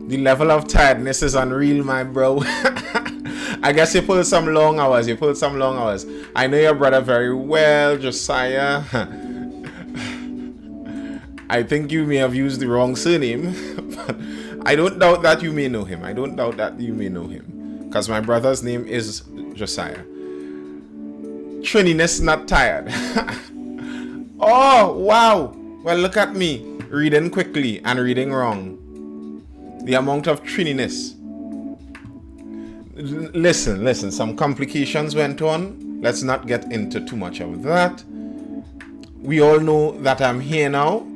The level of tiredness is unreal, my bro. I guess you pulled some long hours. I know your brother very well, Josiah. I think you may have used the wrong surname. But I don't doubt that you may know him. Because my brother's name is Josiah. Trininess not tired. Oh, wow. Well, look at me. Reading quickly and reading wrong. The amount of trininess. Listen. Some complications went on. Let's not get into too much of that. We all know that I'm here now.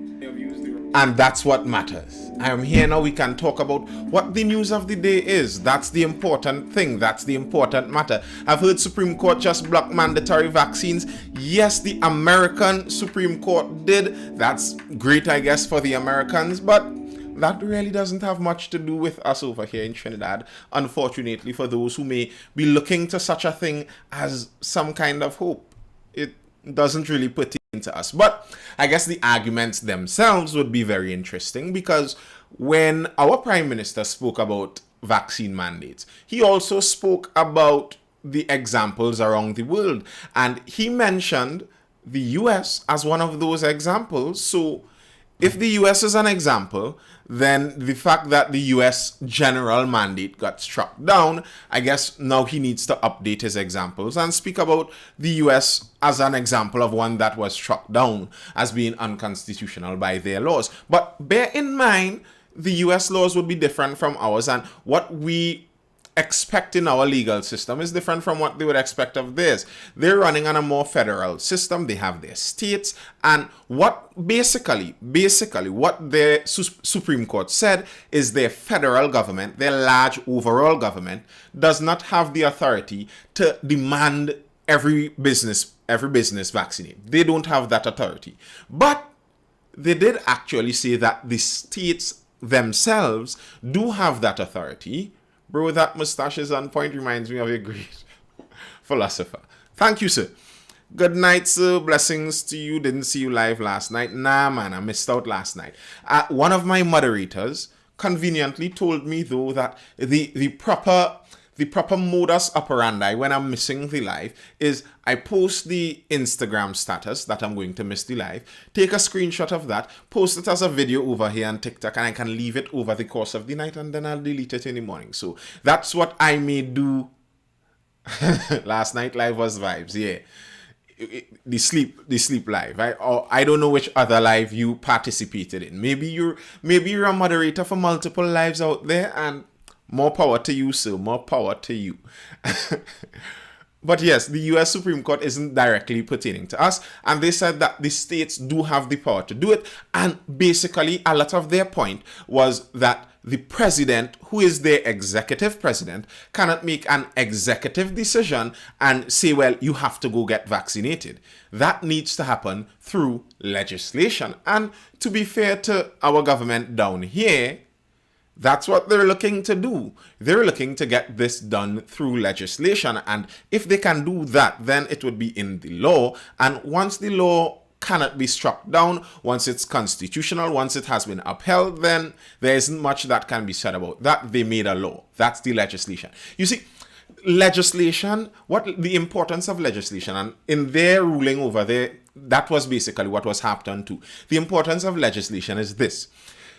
And that's what matters. I'm here now. We can talk about what the news of the day is. That's the important thing. That's the important matter. I've heard Supreme Court just blocked mandatory vaccines. Yes, the American Supreme Court did. That's great, I guess, for the Americans. But that really doesn't have much to do with us over here in Trinidad, unfortunately, for those who may be looking to such a thing as some kind of hope. It doesn't really pertain to us. But I guess the arguments themselves would be very interesting, because when our Prime Minister spoke about vaccine mandates, he also spoke about the examples around the world. And he mentioned the US as one of those examples. So if the US is an example, then the fact that the US general mandate got struck down, I guess now he needs to update his examples and speak about the US as an example of one that was struck down as being unconstitutional by their laws. But bear in mind, the US laws would be different from ours, and what we expect in our legal system is different from what they would expect of theirs. They're running on a more federal system. They have their states, and what basically what the Supreme Court said is their federal government, their large overall government, does not have the authority to demand every business vaccinate. They don't have that authority. But they did actually say that the states themselves do have that authority. Bro, that mustache is on point. Reminds me of a great philosopher. Thank you, sir. Good night, sir. Blessings to you. Didn't see you live last night. Nah, man, I missed out last night. One of my moderators conveniently told me, though, that the proper modus operandi when I'm missing the live is I post the Instagram status that I'm going to miss the live, take a screenshot of that, post it as a video over here on TikTok, and I can leave it over the course of the night, and then I'll delete it in the morning. So that's what I may do. Last night live was vibes, yeah. The sleep live. I don't know which other live you participated in. Maybe you're a moderator for multiple lives out there, and more power to you, sir. More power to you. But yes, the US Supreme Court isn't directly pertaining to us, and they said that the states do have the power to do it. And basically, a lot of their point was that the president, who is their executive president, cannot make an executive decision and say, well, you have to go get vaccinated. That needs to happen through legislation. And to be fair to our government down here, that's what they're looking to do. They're looking to get this done through legislation. And if they can do that, then it would be in the law. And once the law cannot be struck down, once it's constitutional, once it has been upheld, then there isn't much that can be said about that. They made a law. That's the legislation. You see, legislation, what the importance of legislation, and in their ruling over there, that was basically what was harped on to. The importance of legislation is this.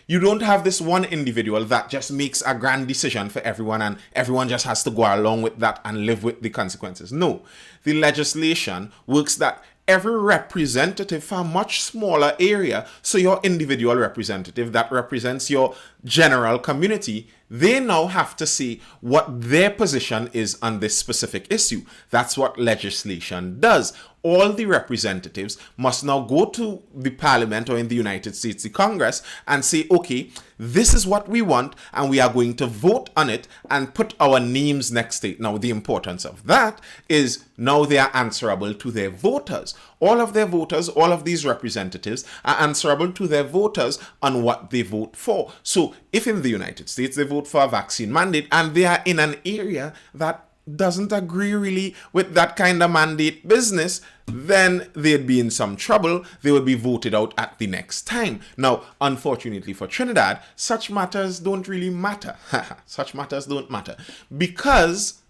You don't have this one individual that just makes a grand decision for everyone and everyone just has to go along with that and live with the consequences. No, the legislation works that every representative for a much smaller area, so your individual representative that represents your general community, they now have to see what their position is on this specific issue. That's what legislation does. All the representatives must now go to the parliament, or in the United States, the Congress, and say, okay, this is what we want, and we are going to vote on it and put our names next to it. Now, the importance of that is now they are answerable to their voters. All of their voters, all of these representatives are answerable to their voters on what they vote for. So if in the United States they vote for a vaccine mandate and they are in an area that doesn't agree really with that kind of mandate business, then they'd be in some trouble. They would be voted out at the next time. Now, unfortunately for Trinidad, such matters don't really matter. Such matters don't matter because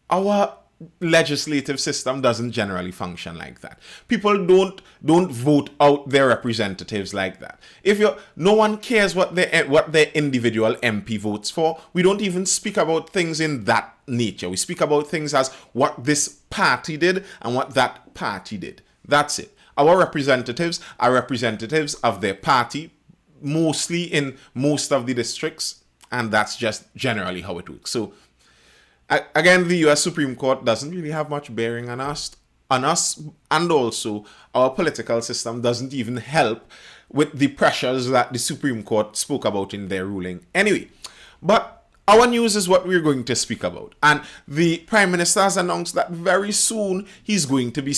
our legislative system doesn't generally function like that. People don't vote out their representatives like that. No one cares what their individual MP votes for. We don't even speak about things in that nature. We speak about things as what this party did and what that party did. That's it. Our representatives are representatives of their party, mostly in most of the districts, and that's just generally how it works. So again, the US Supreme Court doesn't really have much bearing on us, and also our political system doesn't even help with the pressures that the Supreme Court spoke about in their ruling. Anyway, but our news is what we're going to speak about. And the Prime Minister has announced that very soon he's going to be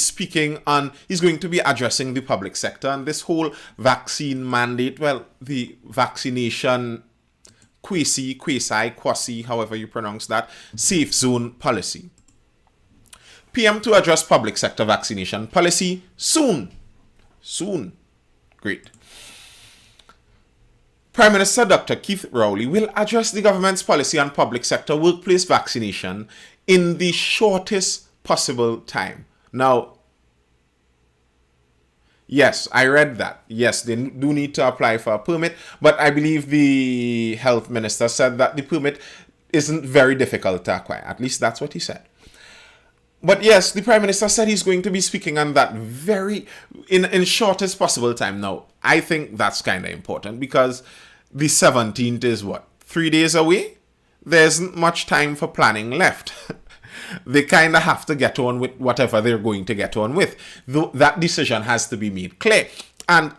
addressing the public sector and this whole vaccine mandate, the vaccination quasi, however you pronounce that, safe zone policy. PM to address public sector vaccination policy soon. Soon. Great. Prime Minister Dr. Keith Rowley will address the government's policy on public sector workplace vaccination in the shortest possible time. Now, yes, I read that. Yes, they do need to apply for a permit, but I believe the health minister said that the permit isn't very difficult to acquire. At least that's what he said. But yes, the Prime Minister said he's going to be speaking on that in shortest possible time. Now, I think that's kind of important because the 17th is 3 days away? There isn't much time for planning left. They kind of have to get on with whatever they're going to get on with. Though that decision has to be made clear. And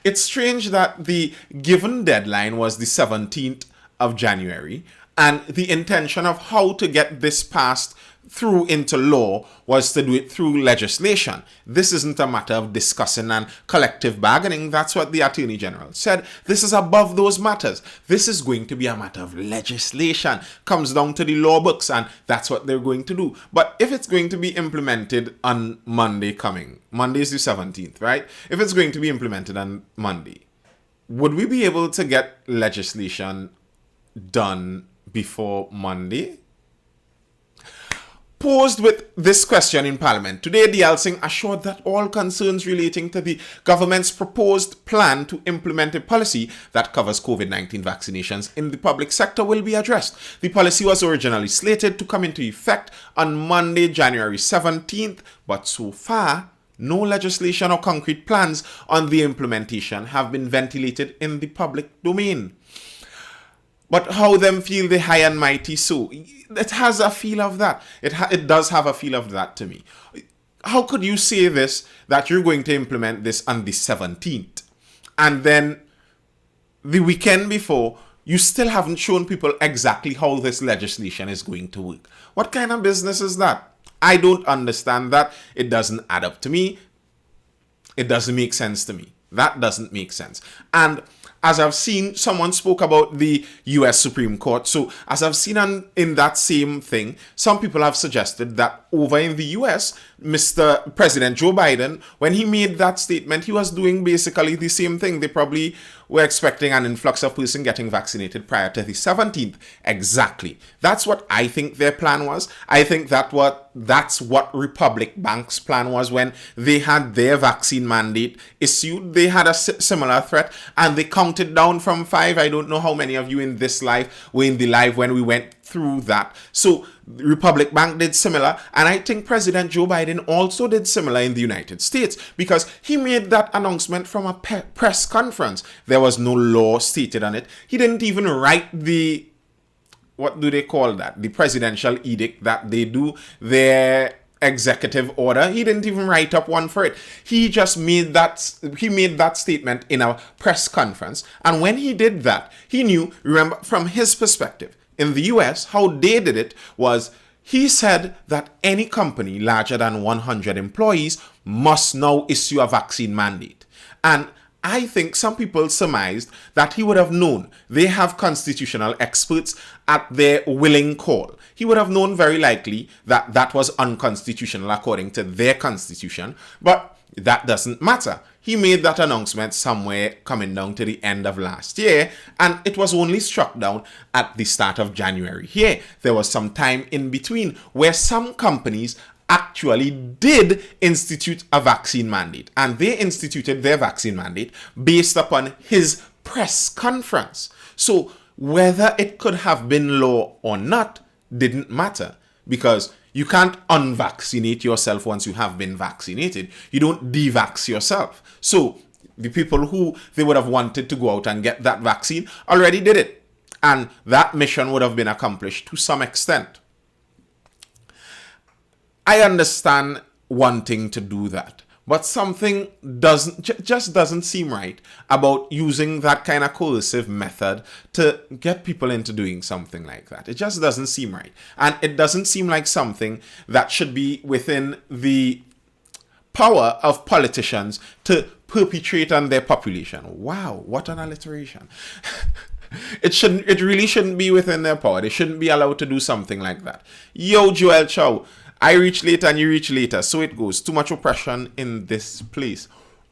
it's strange that the given deadline was the 17th of January, and the intention of how to get this passed through into law was to do it through legislation. This isn't a matter of discussing and collective bargaining. That's what the Attorney General said. This is above those matters. This is going to be a matter of legislation. Comes down to the law books, and that's what they're going to do. But if it's going to be implemented on Monday is the 17th, right? If it's going to be implemented on Monday, would we be able to get legislation done before Monday? Posed with this question in Parliament, today Dial Singh assured that all concerns relating to the government's proposed plan to implement a policy that covers COVID-19 vaccinations in the public sector will be addressed. The policy was originally slated to come into effect on Monday, January 17th, but so far, no legislation or concrete plans on the implementation have been ventilated in the public domain. But how them feel the high and mighty so? It has a feel of that. It does have a feel of that to me. How could you say this, that you're going to implement this on the 17th, and then the weekend before, you still haven't shown people exactly how this legislation is going to work? What kind of business is that? I don't understand that. It doesn't add up to me. It doesn't make sense to me. That doesn't make sense. And as I've seen, someone spoke about the US Supreme Court. So as I've seen in that same thing, some people have suggested that over in the US, Mr. President Joe Biden, when he made that statement, he was doing basically the same thing. They probably were expecting an influx of person getting vaccinated prior to the 17th. Exactly. That's what I think their plan was. I think that's what Republic Bank's plan was when they had their vaccine mandate issued. They had a similar threat, and they counted down from 5. I don't know how many of you in this live were in the live when we went through that. So Republic Bank did similar, and I think President Joe Biden also did similar in the United States, because he made that announcement from a press conference. There was no law stated on it. He didn't even write the, what do they call that? The presidential edict that they do, their executive order. He didn't even write up one for it. He just made that statement in a press conference. And when he did that, he knew, remember, from his perspective, in the US, how they did it was, he said that any company larger than 100 employees must now issue a vaccine mandate. And I think some people surmised that he would have known. They have constitutional experts at their willing call. He would have known very likely that that was unconstitutional according to their constitution, but that doesn't matter. He made that announcement somewhere coming down to the end of last year, and it was only struck down at the start of January here. There was some time in between where some companies actually did institute a vaccine mandate, and they instituted their vaccine mandate based upon his press conference. So whether it could have been law or not didn't matter, because you can't unvaccinate yourself once you have been vaccinated. You don't devax yourself. So the people who they would have wanted to go out and get that vaccine already did it, and that mission would have been accomplished to some extent. I understand wanting to do that, but something just doesn't seem right about using that kind of coercive method to get people into doing something like that. It just doesn't seem right, and it doesn't seem like something that should be within the power of politicians to perpetrate on their population. Wow, what an alliteration. It really shouldn't be within their power. They shouldn't be allowed to do something like that. Yo, Joel Chow, I reach later and you reach later. So it goes. Too much oppression in this place.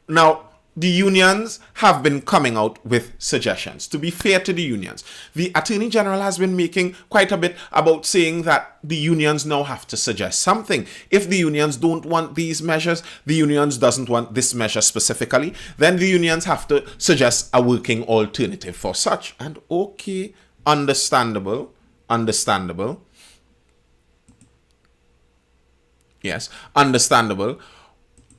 Now, the unions have been coming out with suggestions. To be fair to the unions, the Attorney General has been making quite a bit about saying that the unions now have to suggest something. If the unions don't want these measures, the unions doesn't want this measure specifically, then the unions have to suggest a working alternative for such. And okay, understandable. Yes, understandable.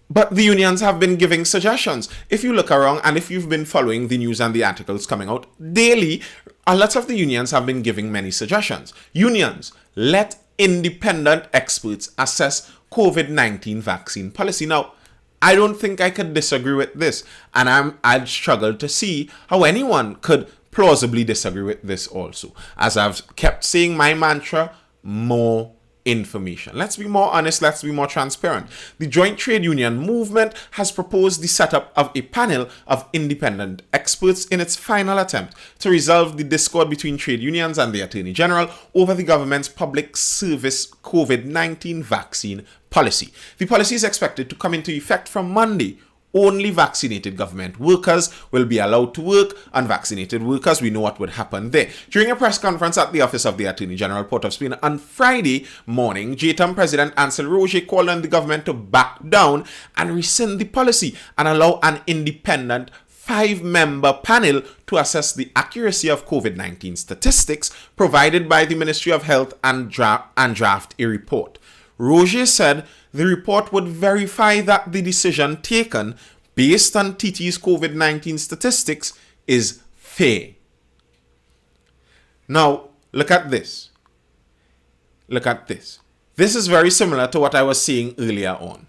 But the unions have been giving suggestions. If you look around and if you've been following the news and the articles coming out daily, a lot of the unions have been giving many suggestions. Unions, let independent experts assess COVID-19 vaccine policy. Now, I don't think I could disagree with this, and I'd struggle to see how anyone could plausibly disagree with this also. As I've kept saying, my mantra, more information. Let's be more honest, let's be more transparent. The Joint Trade Union Movement has proposed the setup of a panel of independent experts in its final attempt to resolve the discord between trade unions and the Attorney General over the government's public service COVID-19 vaccine policy. The policy is expected to come into effect from Monday. Only vaccinated government workers will be allowed to work. Unvaccinated workers, we know what would happen there. During a press conference at the office of the Attorney General, Port of Spain, on Friday morning, JTAM President Ansel Roger called on the government to back down and rescind the policy and allow an independent 5-member panel to assess the accuracy of COVID-19 statistics provided by the Ministry of Health and draft a report. Roger said the report would verify that the decision taken based on TT's COVID-19 statistics is fair. Now, look at this. This is very similar to what I was saying earlier on.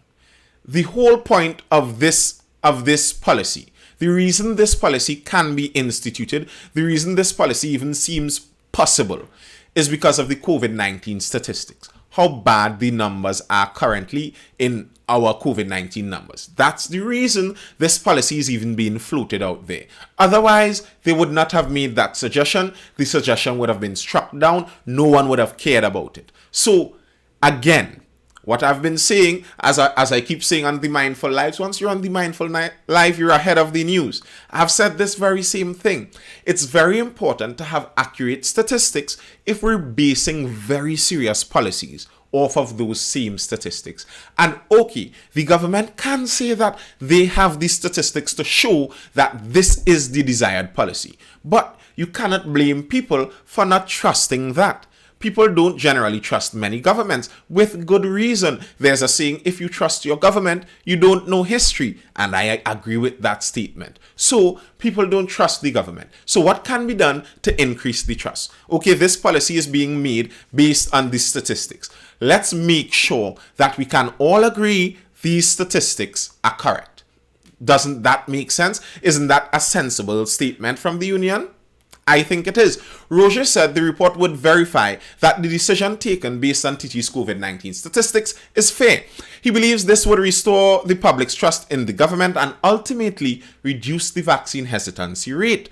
The whole point of this policy, the reason this policy can be instituted, the reason this policy even seems possible, is because of the COVID-19 statistics. How bad the numbers are currently in our COVID-19 numbers. That's the reason this policy is even being floated out there. Otherwise, they would not have made that suggestion. The suggestion would have been struck down. No one would have cared about it. So, again, what I've been saying, as I keep saying on the Mindful Lives, once you're on the Mindful Live, you're ahead of the news. I've said this very same thing. It's very important to have accurate statistics if we're basing very serious policies off of those same statistics. And okay, the government can say that they have the statistics to show that this is the desired policy. But you cannot blame people for not trusting that. People don't generally trust many governments with good reason. There's a saying, if you trust your government, you don't know history. And I agree with that statement. So people don't trust the government. So what can be done to increase the trust? Okay, this policy is being made based on the statistics. Let's make sure that we can all agree these statistics are correct. Doesn't that make sense? Isn't that a sensible statement from the union? I think it is. Roger said the report would verify that the decision taken based on TT's COVID-19 statistics is fair. He believes this would restore the public's trust in the government and ultimately reduce the vaccine hesitancy rate.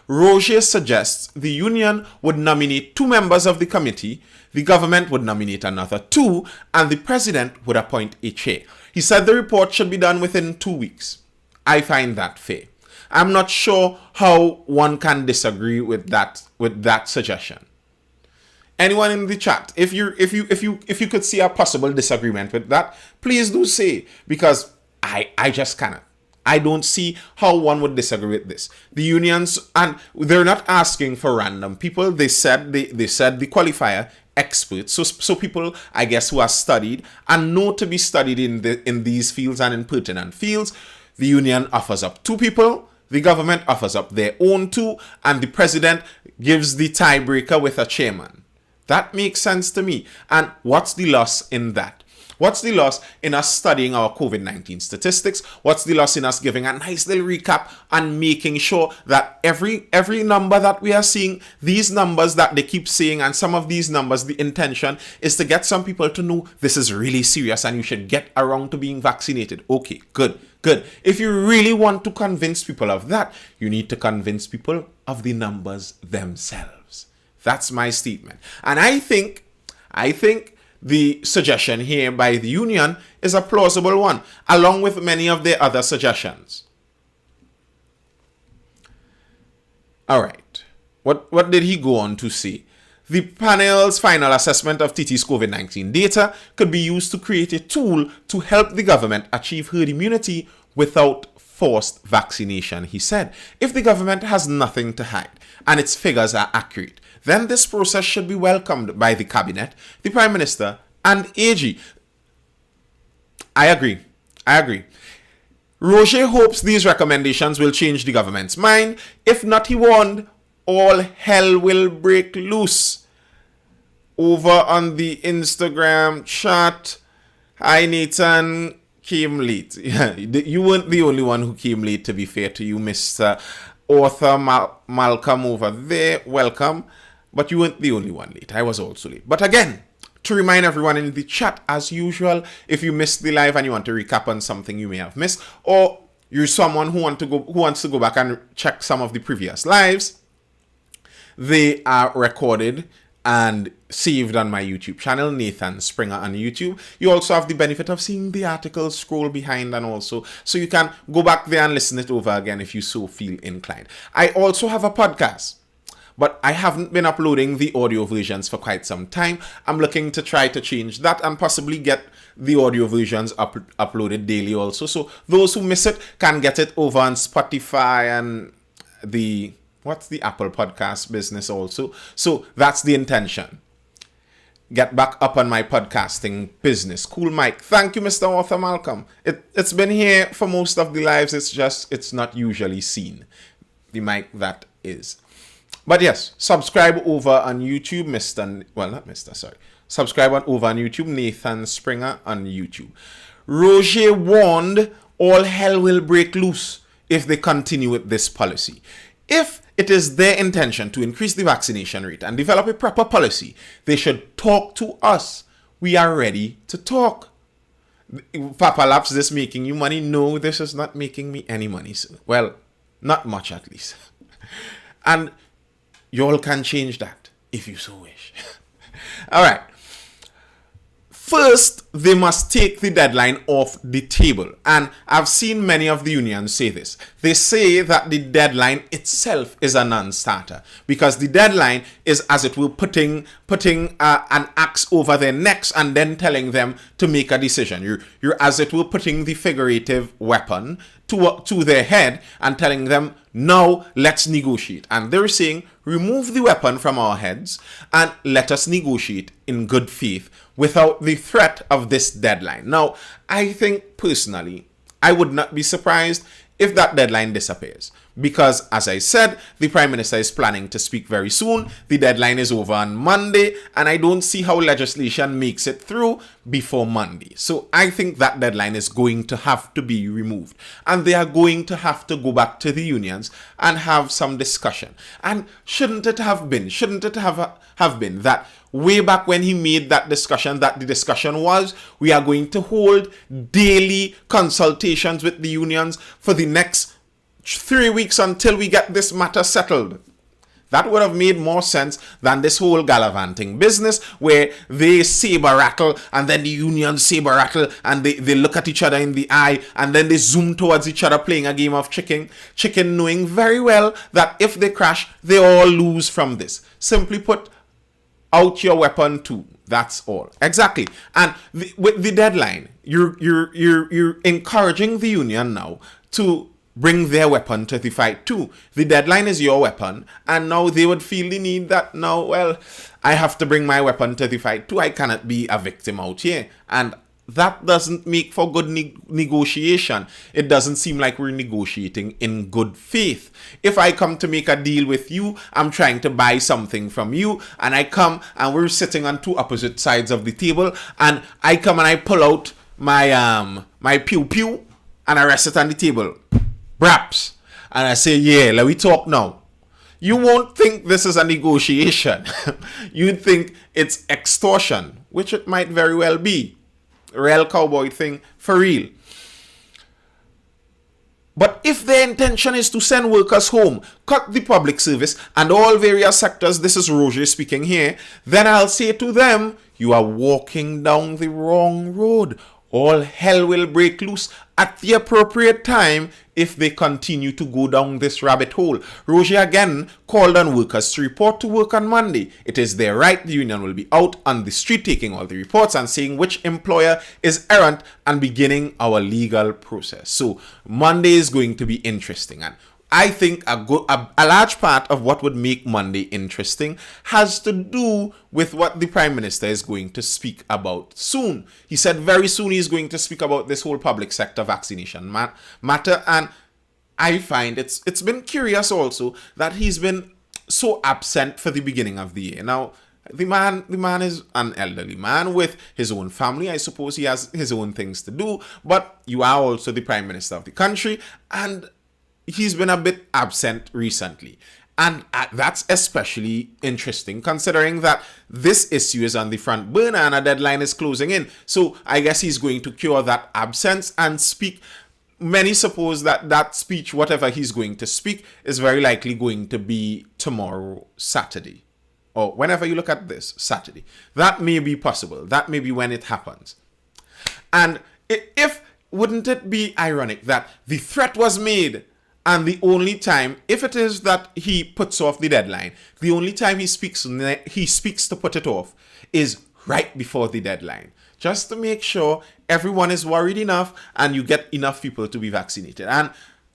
Roger suggests the union would nominate 2 members of the committee, the government would nominate another 2, and the president would appoint a chair. He said the report should be done within 2 weeks. I find that fair. I'm not sure how one can disagree with that suggestion. Anyone in the chat, if you could see a possible disagreement with that, please do say, because I just cannot. I don't see how one would disagree with this. The unions, and they're not asking for random people. They said the qualifier experts. So people, I guess, who are studied and know to be studied in these fields and in pertinent fields. The union offers up 2 people. The government offers up their own 2, and the president gives the tiebreaker with a chairman. That makes sense to me. And what's the loss in that? What's the loss in us studying our COVID-19 statistics? What's the loss in us giving a nice little recap and making sure that every number that we are seeing, these numbers that they keep saying, and some of these numbers, the intention is to get some people to know this is really serious and you should get around to being vaccinated. Okay, good. If you really want to convince people of that, you need to convince people of the numbers themselves. That's my statement. And I think the suggestion here by the union is a plausible one, along with many of their other suggestions. All right. What did he go on to say? The panel's final assessment of TT's COVID-19 data could be used to create a tool to help the government achieve herd immunity without forced vaccination, he said. If the government has nothing to hide and its figures are accurate, then this process should be welcomed by the cabinet, the prime minister, and AG. I agree. Roger hopes these recommendations will change the government's mind. If not, he warned, all hell will break loose. Over on the Instagram chat, hi Nathan, came late. You weren't the only one who came late, to be fair to you, Mr. Author Malcolm over there. Welcome. But you weren't the only one late. I was also late. But again, to remind everyone in the chat, as usual, if you missed the live and you want to recap on something you may have missed, or you're someone who wants to go back and check some of the previous lives, they are recorded and saved on my YouTube channel, Nathan Springer on YouTube. You also have the benefit of seeing the articles scroll behind, and also so you can go back there and listen it over again if you so feel inclined. I also have a podcast, but I haven't been uploading the audio versions for quite some time. I'm looking to try to change that and possibly get the audio versions uploaded daily also. So those who miss it can get it over on Spotify and the Apple Podcast business also. So that's the intention. Get back up on my podcasting business. Cool, Mike. Thank you, Mr. Author Malcolm. It's been here for most of the lives. It's not usually seen. The mic that is. But yes, subscribe over on YouTube, Subscribe over on YouTube, Nathan Springer on YouTube. Roger warned all hell will break loose if they continue with this policy. If it is their intention to increase the vaccination rate and develop a proper policy, they should talk to us. We are ready to talk. Papa Laps, this making you money? No, this is not making me any money. Well, not much at least. And you all can change that if you so wish. All right. First, they must take the deadline off the table. And I've seen many of the unions say this. They say that the deadline itself is a non-starter because the deadline is, as it were, putting an axe over their necks and then telling them to make a decision. You're as it were, putting the figurative weapon to their head and telling them, now let's negotiate. And they're saying, remove the weapon from our heads and let us negotiate in good faith without the threat of this deadline. Now, I think personally, I would not be surprised if that deadline disappears Because, as I said, the Prime Minister is planning to speak very soon. The deadline is over on Monday, and I don't see how legislation makes it through before Monday. So I think that deadline is going to have to be removed. And they are going to have to go back to the unions and have some discussion. And shouldn't it have been that way back when he made that discussion, that the discussion was, we are going to hold daily consultations with the unions for the next 3 weeks until we get this matter settled. That would have made more sense than this whole gallivanting business where they saber rattle and then the unions saber rattle and they look at each other in the eye and then they zoom towards each other playing a game of chicken, knowing very well that if they crash, they all lose from this. Simply put, out your weapon too. That's all. Exactly. And with the deadline, you're encouraging the union now to bring their weapon to the fight too. The deadline is your weapon, and now they would feel the need that now, well, I have to bring my weapon to the fight too. I cannot be a victim out here. And that doesn't make for good negotiation. It doesn't seem like we're negotiating in good faith. If I come to make a deal with you, I'm trying to buy something from you, and I come and we're sitting on two opposite sides of the table, and I come and I pull out my pew pew and I rest it on the table. Braps. And I say, yeah, let me talk now. You won't think this is a negotiation. You'd think it's extortion, which it might very well be. Real cowboy thing for real. But if their intention is to send workers home, cut the public service and all various sectors, this is Roger speaking here, then I'll say to them, you are walking down the wrong road. All hell will break loose at the appropriate time if they continue to go down this rabbit hole. Roger again called on workers to report to work on Monday. It is their right. The union will be out on the street taking all the reports and saying which employer is errant and beginning our legal process. So Monday is going to be interesting, and I think a large part of what would make Monday interesting has to do with what the Prime Minister is going to speak about soon. He said very soon he's going to speak about this whole public sector vaccination matter, and I find it's been curious also that he's been so absent for the beginning of the year. Now, the man is an elderly man with his own family. I suppose he has his own things to do, but you are also the Prime Minister of the country, and he's been a bit absent recently. And that's especially interesting considering that this issue is on the front burner and a deadline is closing in. So I guess he's going to cure that absence and speak. Many suppose that speech, whatever he's going to speak, is very likely going to be tomorrow, Saturday. Or whenever you look at this, Saturday. That may be possible. That may be when it happens. And wouldn't it be ironic that the threat was made and the only time, if it is that he puts off the deadline, the only time he speaks to put it off is right before the deadline, just to make sure everyone is worried enough and you get enough people to be vaccinated. And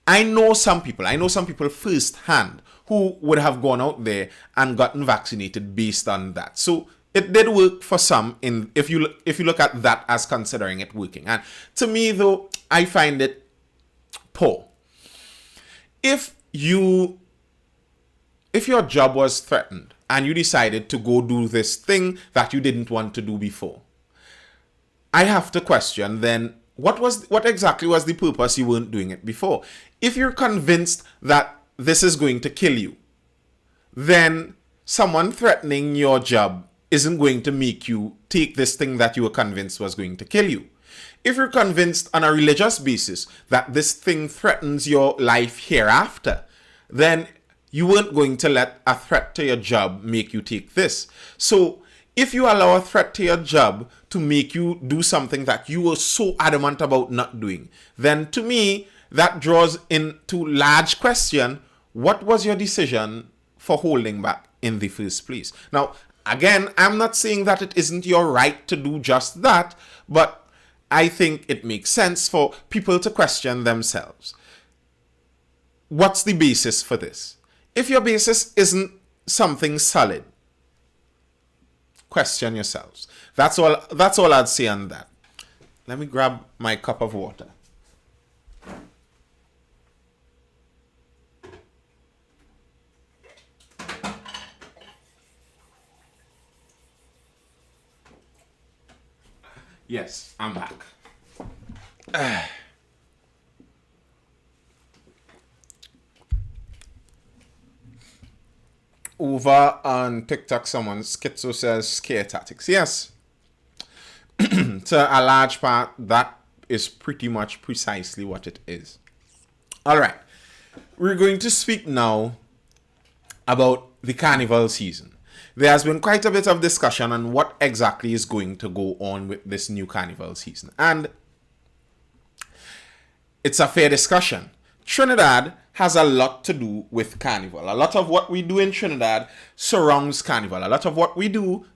I know some people firsthand who would have gone out there and gotten vaccinated based on that. So it did work for some if you look at that as considering it working. And to me though, I find it poor. If your job was threatened and you decided to go do this thing that you didn't want to do before, I have to question then what exactly was the purpose you weren't doing it before? If you're convinced that this is going to kill you, then someone threatening your job isn't going to make you take this thing that you were convinced was going to kill you. If you're convinced on a religious basis that this thing threatens your life hereafter, then you weren't going to let a threat to your job make you take this. So if you allow a threat to your job to make you do something that you were so adamant about not doing, then to me, that draws into large question, what was your decision for holding back in the first place? Now, again, I'm not saying that it isn't your right to do just that, but I think it makes sense for people to question themselves. What's the basis for this? If your basis isn't something solid, question yourselves. That's all I'd say on that. Let me grab my cup of water. Yes, I'm back. Over on TikTok, someone schizo says scare tactics. Yes. To a large part, that is pretty much precisely what it is. All right. We're going to speak now about the carnival season. There has been quite a bit of discussion on what exactly is going to go on with this new carnival season. And it's a fair discussion. Trinidad has a lot to do with carnival. A lot of what we do in Trinidad surrounds carnival. A lot of what we do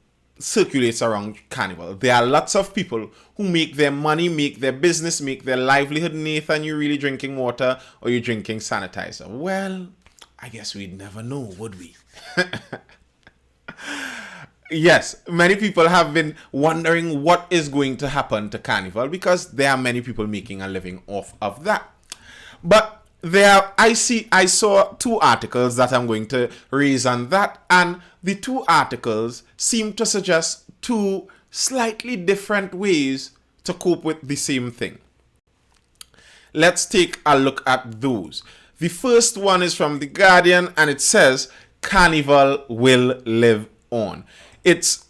circulates around carnival. There are lots of people who make their money, make their business, make their livelihood. Nathan, you really drinking water or you drinking sanitizer? Well, I guess we'd never know, would we? Yes, many people have been wondering what is going to happen to carnival because there are many people making a living off of that. But I saw two articles that I'm going to raise on that, and the two articles seem to suggest two slightly different ways to cope with the same thing. Let's take a look at those. The first one is from The Guardian, and it says carnival will live on. It's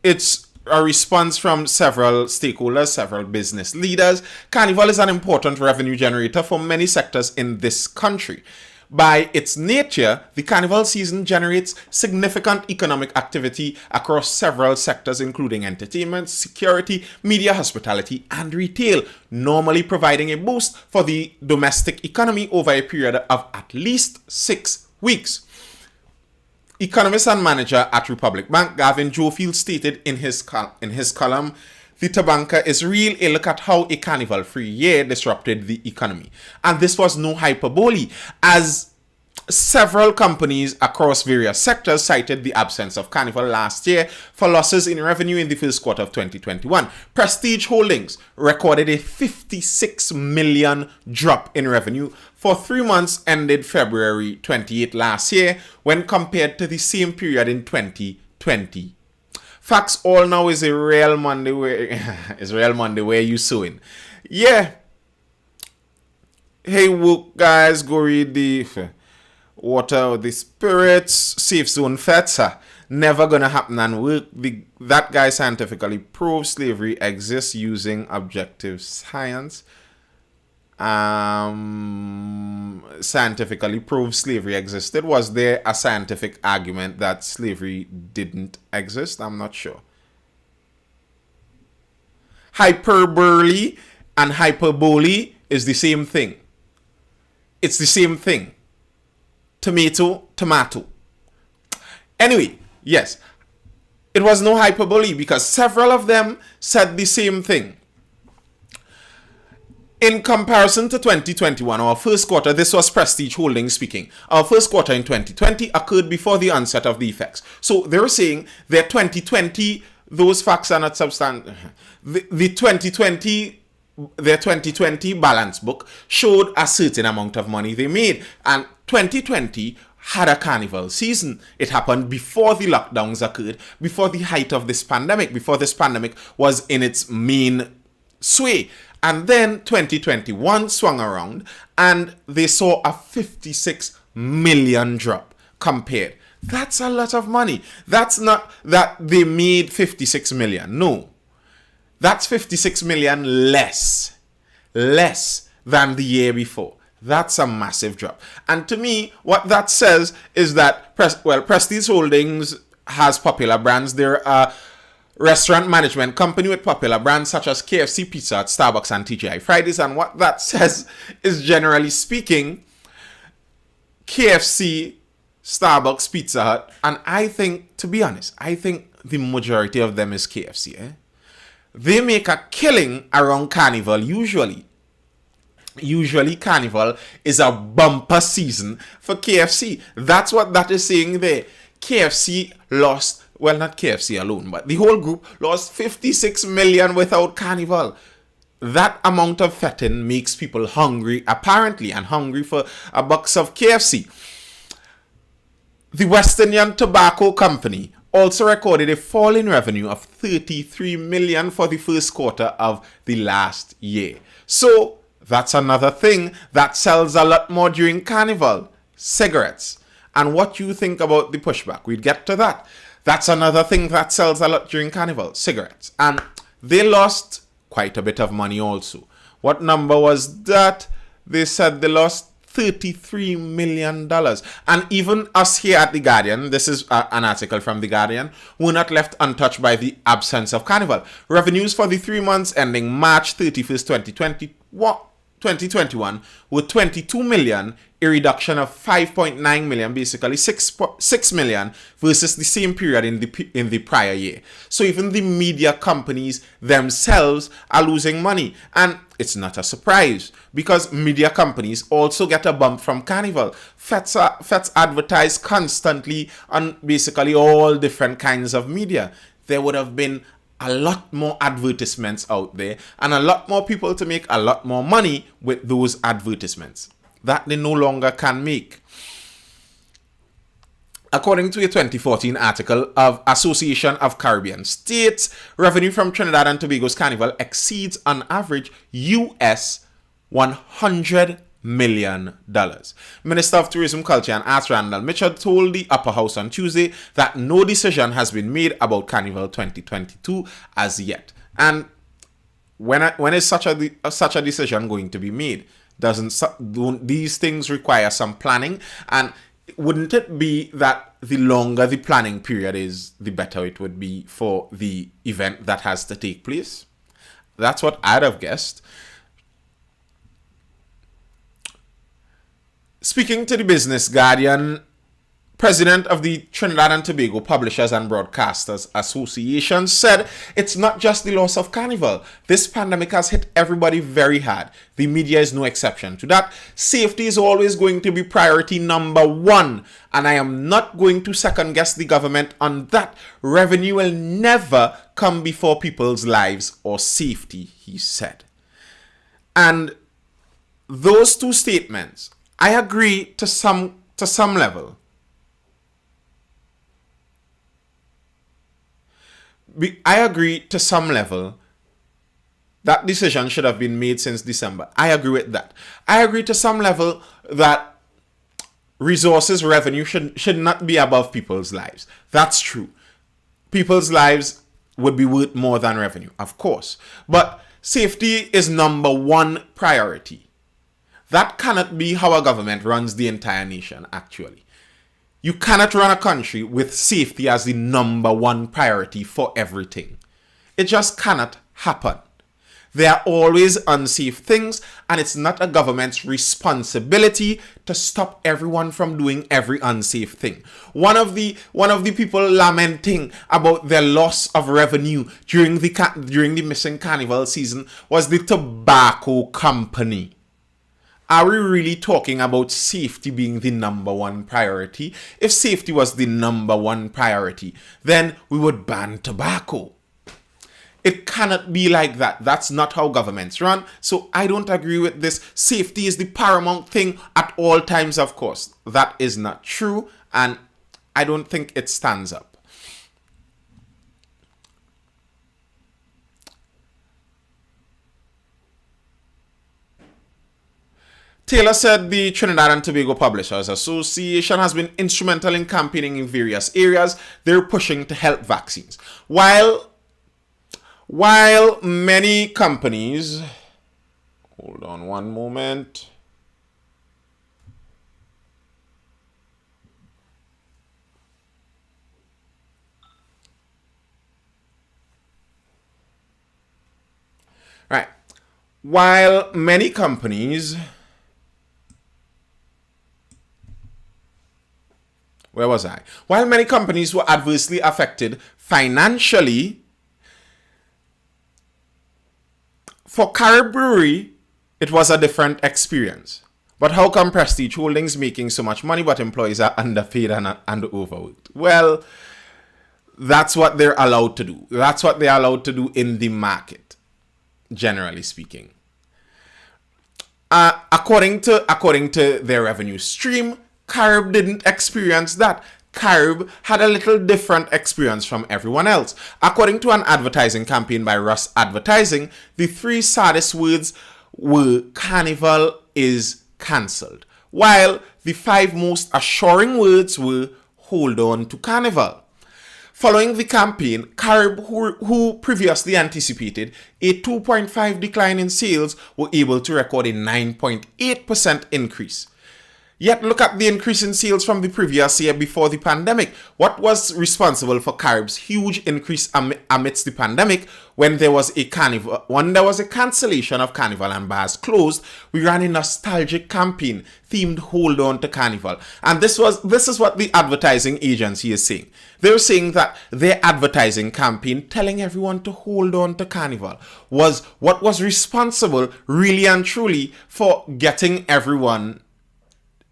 a response from several stakeholders, several business leaders. Carnival is an important revenue generator for many sectors in this country. By its nature, the carnival season generates significant economic activity across several sectors, including entertainment, security, media, hospitality, and retail, normally providing a boost for the domestic economy over a period of at least 6 weeks. Economist and manager at Republic Bank, Gavin Jofield, stated in his column, "The Tabanka is real. A look at how a carnival-free year disrupted the economy." And this was no hyperbole, as several companies across various sectors cited the absence of carnival last year for losses in revenue in the first quarter of 2021. Prestige Holdings recorded a 56 million drop in revenue for 3 months ended February 28 last year when compared to the same period in 2020. Facts all now is a real Monday where you sewing. Yeah. Hey, woke guys, go read the Water of the Spirits, Safe Zone Fetzer. Never gonna happen and work. That guy scientifically proved slavery exists using objective science. Scientifically proved slavery existed. Was there a scientific argument that slavery didn't exist? I'm not sure. Hyperbole and hyperbole is the same thing. It's the same thing. Tomato. Anyway, yes, it was no hyperbole because several of them said the same thing. In comparison to 2021, our first quarter, this was Prestige Holdings speaking, our first quarter in 2020 occurred before the onset of the effects. So they were saying that 2020, those facts are not substantial. Their 2020 balance book showed a certain amount of money they made. And 2020 had a carnival season. It happened before the lockdowns occurred, before the height of this pandemic, before this pandemic was in its main sway. And then 2021 swung around and they saw a 56 million drop compared. That's a lot of money. That's not that they made 56 million. No. That's 56 million less than the year before. That's a massive drop. And to me, what that says is that Prestige Holdings has popular brands. They're a restaurant management company with popular brands such as KFC, Pizza Hut, Starbucks, and TGI Fridays. And what that says is, generally speaking, KFC, Starbucks, Pizza Hut, and I think, to be honest, I think the majority of them is KFC. They make a killing around Carnival usually. Usually Carnival is a bumper season for KFC. That's what that is saying there. KFC lost, well, not KFC alone, but the whole group lost 56 million without Carnival. That amount of fetting makes people hungry, apparently, and hungry for a box of KFC. The West Indian Tobacco Company also recorded a fall in revenue of 33 million for the first quarter of the last year. So that's another thing that sells a lot more during Carnival: cigarettes. And what you think about the pushback, we'd get to that. That's another thing that sells a lot during Carnival: cigarettes. And they lost quite a bit of money also. What number was that? They said they lost $33 million. And even us here at The Guardian, this is an article from The Guardian, were not left untouched by the absence of Carnival. Revenues for the 3 months ending March 31st, 2021 were 22 million, a reduction of 5.9 million, basically 6 million versus the same period in the prior year. So even the media companies themselves are losing money, and it's not a surprise because media companies also get a bump from Carnival. Feds advertise constantly on basically all different kinds of media. There would have been a lot more advertisements out there and a lot more people to make a lot more money with those advertisements that they no longer can make. According to a 2014 article of Association of Caribbean States, revenue from Trinidad and Tobago's Carnival exceeds on average US $100 million. Minister of Tourism, Culture and Arts Randall Mitchell told the Upper House on Tuesday that no decision has been made about Carnival 2022 as yet. And when is such a decision going to be made? Don't these things require some planning? And wouldn't it be that the longer the planning period is, the better it would be for the event that has to take place? That's what I'd have guessed. Speaking to the Business Guardian, President of the Trinidad and Tobago Publishers and Broadcasters Association said it's not just the loss of Carnival. This pandemic has hit everybody very hard. The media is no exception to that. Safety is always going to be priority number one, and I am not going to second guess the government on that. Revenue will never come before people's lives or safety, he said. And those two statements, I agree to some level. I agree to some level that decision should have been made since December. I agree with that. I agree to some level that resources, revenue should not be above people's lives. That's true. People's lives would be worth more than revenue, of course. But safety is number one priority. That cannot be how a government runs the entire nation, actually. You cannot run a country with safety as the number one priority for everything. It just cannot happen. There are always unsafe things, and it's not a government's responsibility to stop everyone from doing every unsafe thing. One of the people lamenting about their loss of revenue during the missing Carnival season was the tobacco company. Are we really talking about safety being the number one priority? If safety was the number one priority, then we would ban tobacco. It cannot be like that. That's not how governments run. So I don't agree with this. Safety is the paramount thing at all times, of course. That is not true, and I don't think it stands up. Taylor said the Trinidad and Tobago Publishers Association has been instrumental in campaigning in various areas. They're pushing to help vaccines. While many companies... Hold on one moment. Right. While many companies... Where was I? While many companies were adversely affected financially, for Carib Brewery, it was a different experience. But how come Prestige Holdings making so much money but employees are underpaid and overworked? Well, that's what they're allowed to do. That's what they're allowed to do in the market, generally speaking. According to their revenue stream, Carib didn't experience that. Carib had a little different experience from everyone else. According to an advertising campaign by Russ Advertising, the 3 saddest words were "Carnival is cancelled," while the 5 most assuring words were "Hold on to Carnival." Following the campaign, Carib, who previously anticipated a 2.5 decline in sales, were able to record a 9.8% increase. Yet look at the increase in sales from the previous year before the pandemic. What was responsible for Carib's huge increase amidst the pandemic? When there was a cancellation of Carnival and bars closed, we ran a nostalgic campaign themed "Hold On to Carnival." And this is what the advertising agency is saying. They're saying that their advertising campaign telling everyone to hold on to Carnival was what was responsible really and truly for getting everyone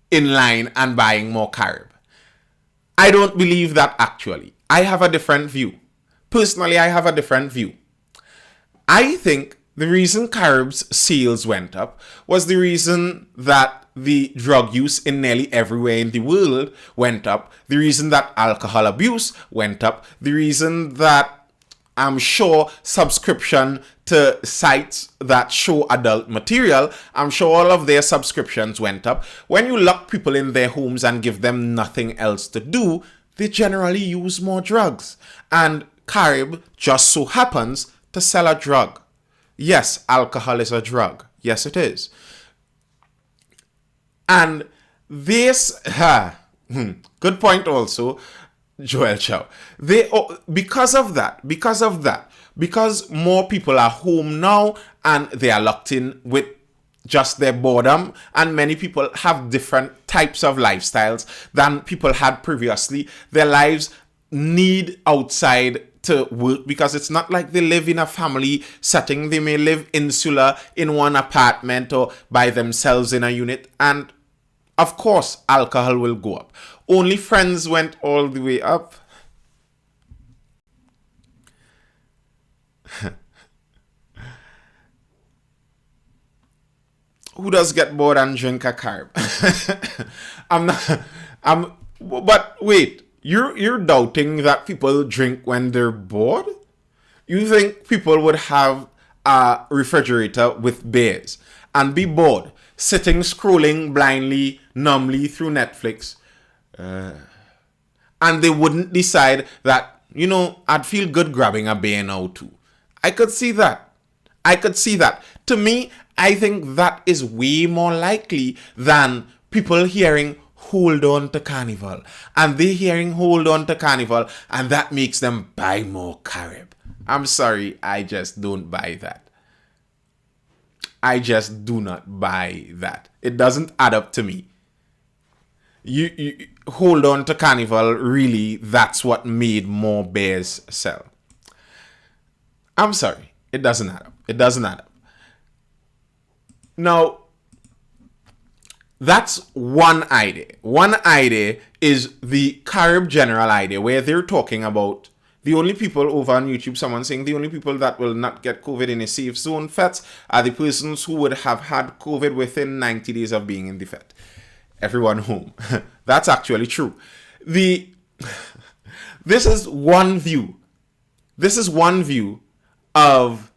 in line and buying more Carib. I don't believe that actually. I have a different view. Personally, I have a different view. I think the reason Carib's sales went up was the reason that the drug use in nearly everywhere in the world went up, the reason that alcohol abuse went up, the reason that I'm sure subscription to sites that show adult material, I'm sure all of their subscriptions went up. When you lock people in their homes and give them nothing else to do, they generally use more drugs. And Carib just so happens to sell a drug. Yes, alcohol is a drug. Yes, it is. And this, good point also, Joel Chow. Because more people are home now and they are locked in with just their boredom, and many people have different types of lifestyles than people had previously. Their lives need outside to work because it's not like they live in a family setting. They may live insular in one apartment or by themselves in a unit, and of course alcohol will go up. Only Friends went all the way up. Who does get bored and drink a Carib? But wait, you're doubting that people drink when they're bored? You think people would have a refrigerator with beers and be bored, sitting scrolling blindly, numbly through Netflix, and they wouldn't decide that, I'd feel good grabbing a beer now too? I could see that. To me, I think that is way more likely than people hearing "Hold On to Carnival," and they hearing "Hold On to Carnival," and that makes them buy more Carib. I'm sorry, I just don't buy that. I just do not buy that. It doesn't add up to me. You hold on to Carnival, really, that's what made more bears sell. I'm sorry, it doesn't add up. Now, that's one idea. One idea is the Carib general idea, where they're talking about the only people over on YouTube, someone saying the only people that will not get COVID in a safe zone FET are the persons who would have had COVID within 90 days of being in the FET. Everyone home. That's actually true. This is one view. This is one view of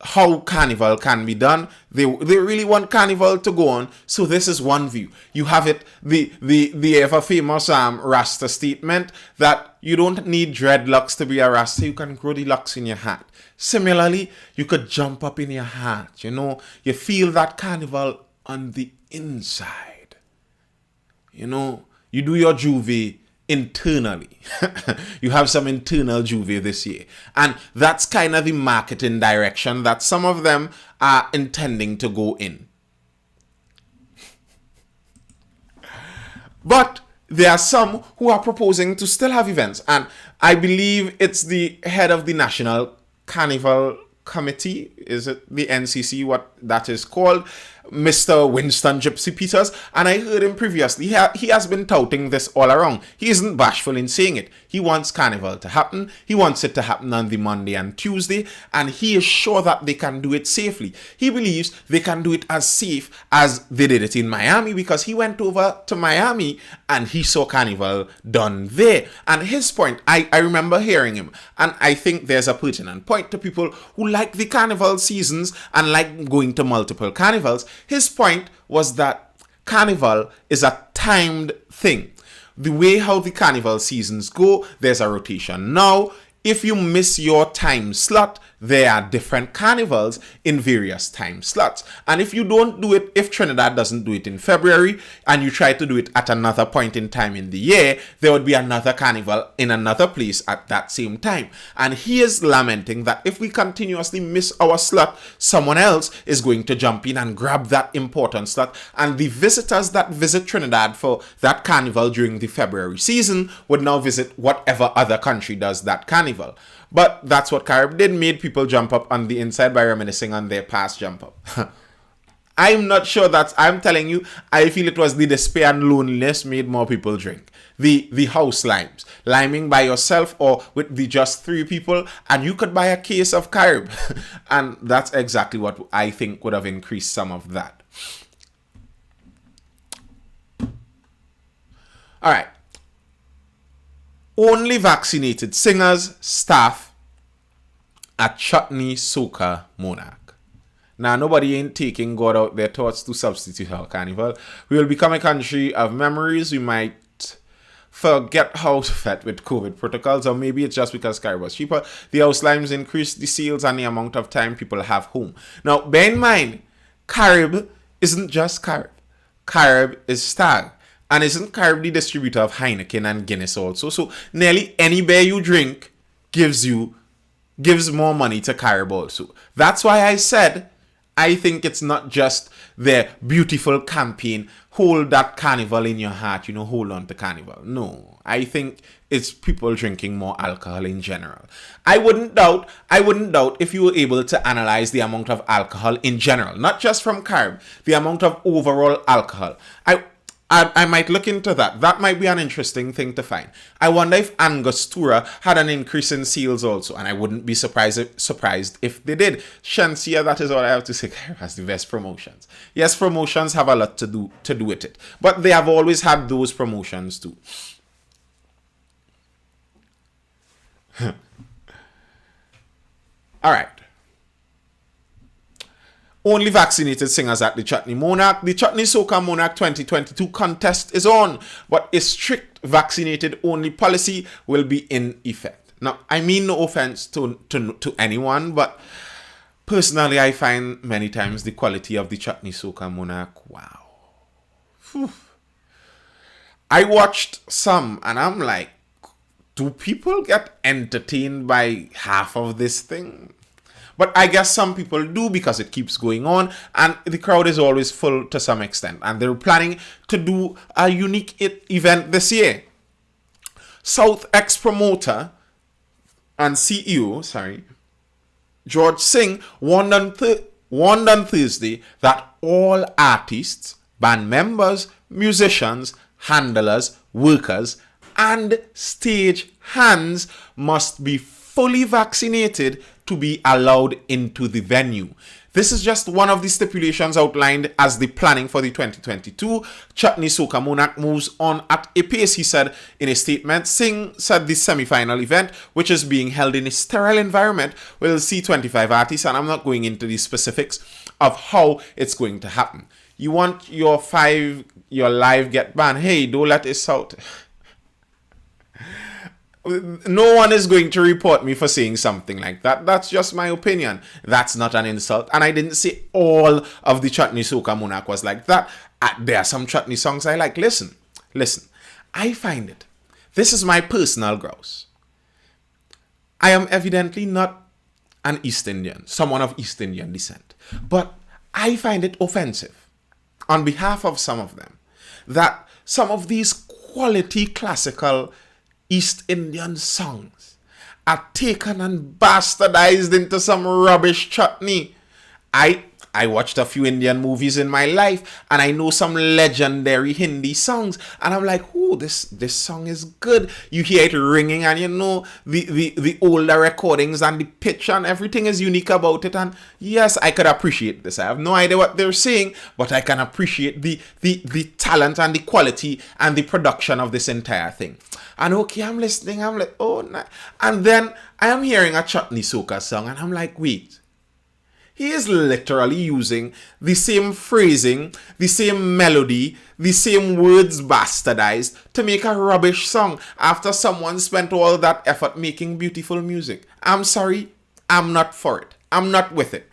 how Carnival can be done. They really want Carnival to go on, so this is one view. You have it, the ever famous Rasta statement that you don't need dreadlocks to be a Rasta, you can grow the locks in your hat. Similarly, you could jump up in your hat, you feel that Carnival on the inside. You do your juvie internally. You have some internal juvie this year. And that's kind of the marketing direction that some of them are intending to go in. But there are some who are proposing to still have events. And I believe it's the head of the National Carnival Committee, is it the NCC, what that is called, Mr. Winston Gypsy Peters, and I heard him previously. He has been touting this all around. He isn't bashful in saying it. He wants Carnival to happen. He wants it to happen on the Monday and Tuesday, and he is sure that they can do it safely. He believes they can do it as safe as they did it in Miami, because he went over to Miami and he saw Carnival done there. And his point, I remember hearing him, and I think there's a pertinent point to people who like the Carnival seasons and like going to multiple carnivals. His point was that Carnival is a timed thing. The way how the Carnival seasons go, there's a rotation. Now, if you miss your time slot, there are different carnivals in various time slots. And if you don't do it, if Trinidad doesn't do it in February and you try to do it at another point in time in the year, there would be another carnival in another place at that same time. And he is lamenting that if we continuously miss our slot, someone else is going to jump in and grab that important slot. And the visitors that visit Trinidad for that carnival during the February season would now visit whatever other country does that carnival. But that's what Carib did, made people jump up on the inside by reminiscing on their past jump up. I'm not sure I'm telling you, I feel it was the despair and loneliness made more people drink. The house limes, liming by yourself or with the just 3 people, and you could buy a case of Carib. And that's exactly what I think would have increased some of that. All right. Only vaccinated singers, staff at Chutney Soca Monarch. Now, nobody ain't taking God out their thoughts to substitute our carnival. We will become a country of memories. We might forget how to fit with COVID protocols, or maybe it's just because Carib was cheaper. The house limes increased the sales and the amount of time people have home. Now, bear in mind, Carib isn't just Carib. Carib is Stag. And isn't Carib the distributor of Heineken and Guinness also? So nearly any beer you drink gives more money to Carib also. That's why I said I think it's not just their beautiful campaign, hold that carnival in your heart, hold on to carnival. No, I think it's people drinking more alcohol in general. I wouldn't doubt if you were able to analyze the amount of alcohol in general, not just from Carib, the amount of overall alcohol. I might look into that. That might be an interesting thing to find. I wonder if Angostura had an increase in sales also, and I wouldn't be surprised if they did. Shensia, that is what I have to say, has the best promotions. Yes, promotions have a lot to do with it, but they have always had those promotions too. All right. Only vaccinated singers at the Chutney Monarch. The Chutney Soca Monarch 2022 contest is on, but a strict vaccinated only policy will be in effect. Now, I mean no offense to anyone, but personally, I find many times the quality of the Chutney Soca Monarch, wow. Whew. I watched some and I'm like, do people get entertained by half of this thing? But I guess some people do because it keeps going on and the crowd is always full to some extent. And they're planning to do a unique event this year. South ex-promoter and CEO, George Singh warned on Thursday that all artists, band members, musicians, handlers, workers, and stage hands must be fully vaccinated to be allowed into the venue. This is just one of the stipulations outlined as the planning for the 2022 Chutney Soca Monarch moves on at a pace, he said in a statement. Singh said the semi-final event, which is being held in a sterile environment, will see 25 artists, and I'm not going into the specifics of how it's going to happen. You want your live get banned? Hey, don't let this out. No one is going to report me for saying something like that. That's just my opinion. That's not an insult. And I didn't say all of the Chutney Soca Monarch was like that. There are some Chutney songs I like. Listen. I find it. This is my personal grouse. I am evidently not an East Indian, someone of East Indian descent. But I find it offensive, on behalf of some of them, that some of these quality classical East Indian songs are taken and bastardized into some rubbish chutney. I I watched a few Indian movies in my life, and I know some legendary Hindi songs, and I'm like, oh, this song is good. You hear it ringing, and you know the older recordings and the pitch and everything is unique about it. And yes, I could appreciate this. I have no idea what they're saying, but I can appreciate the talent and the quality and the production of this entire thing. And okay, I'm listening. I'm like, oh, nah. And then I am hearing a Chutney Soca song, and I'm like, wait. He is literally using the same phrasing, the same melody, the same words bastardized to make a rubbish song after someone spent all that effort making beautiful music. I'm sorry, I'm not for it. I'm not with it.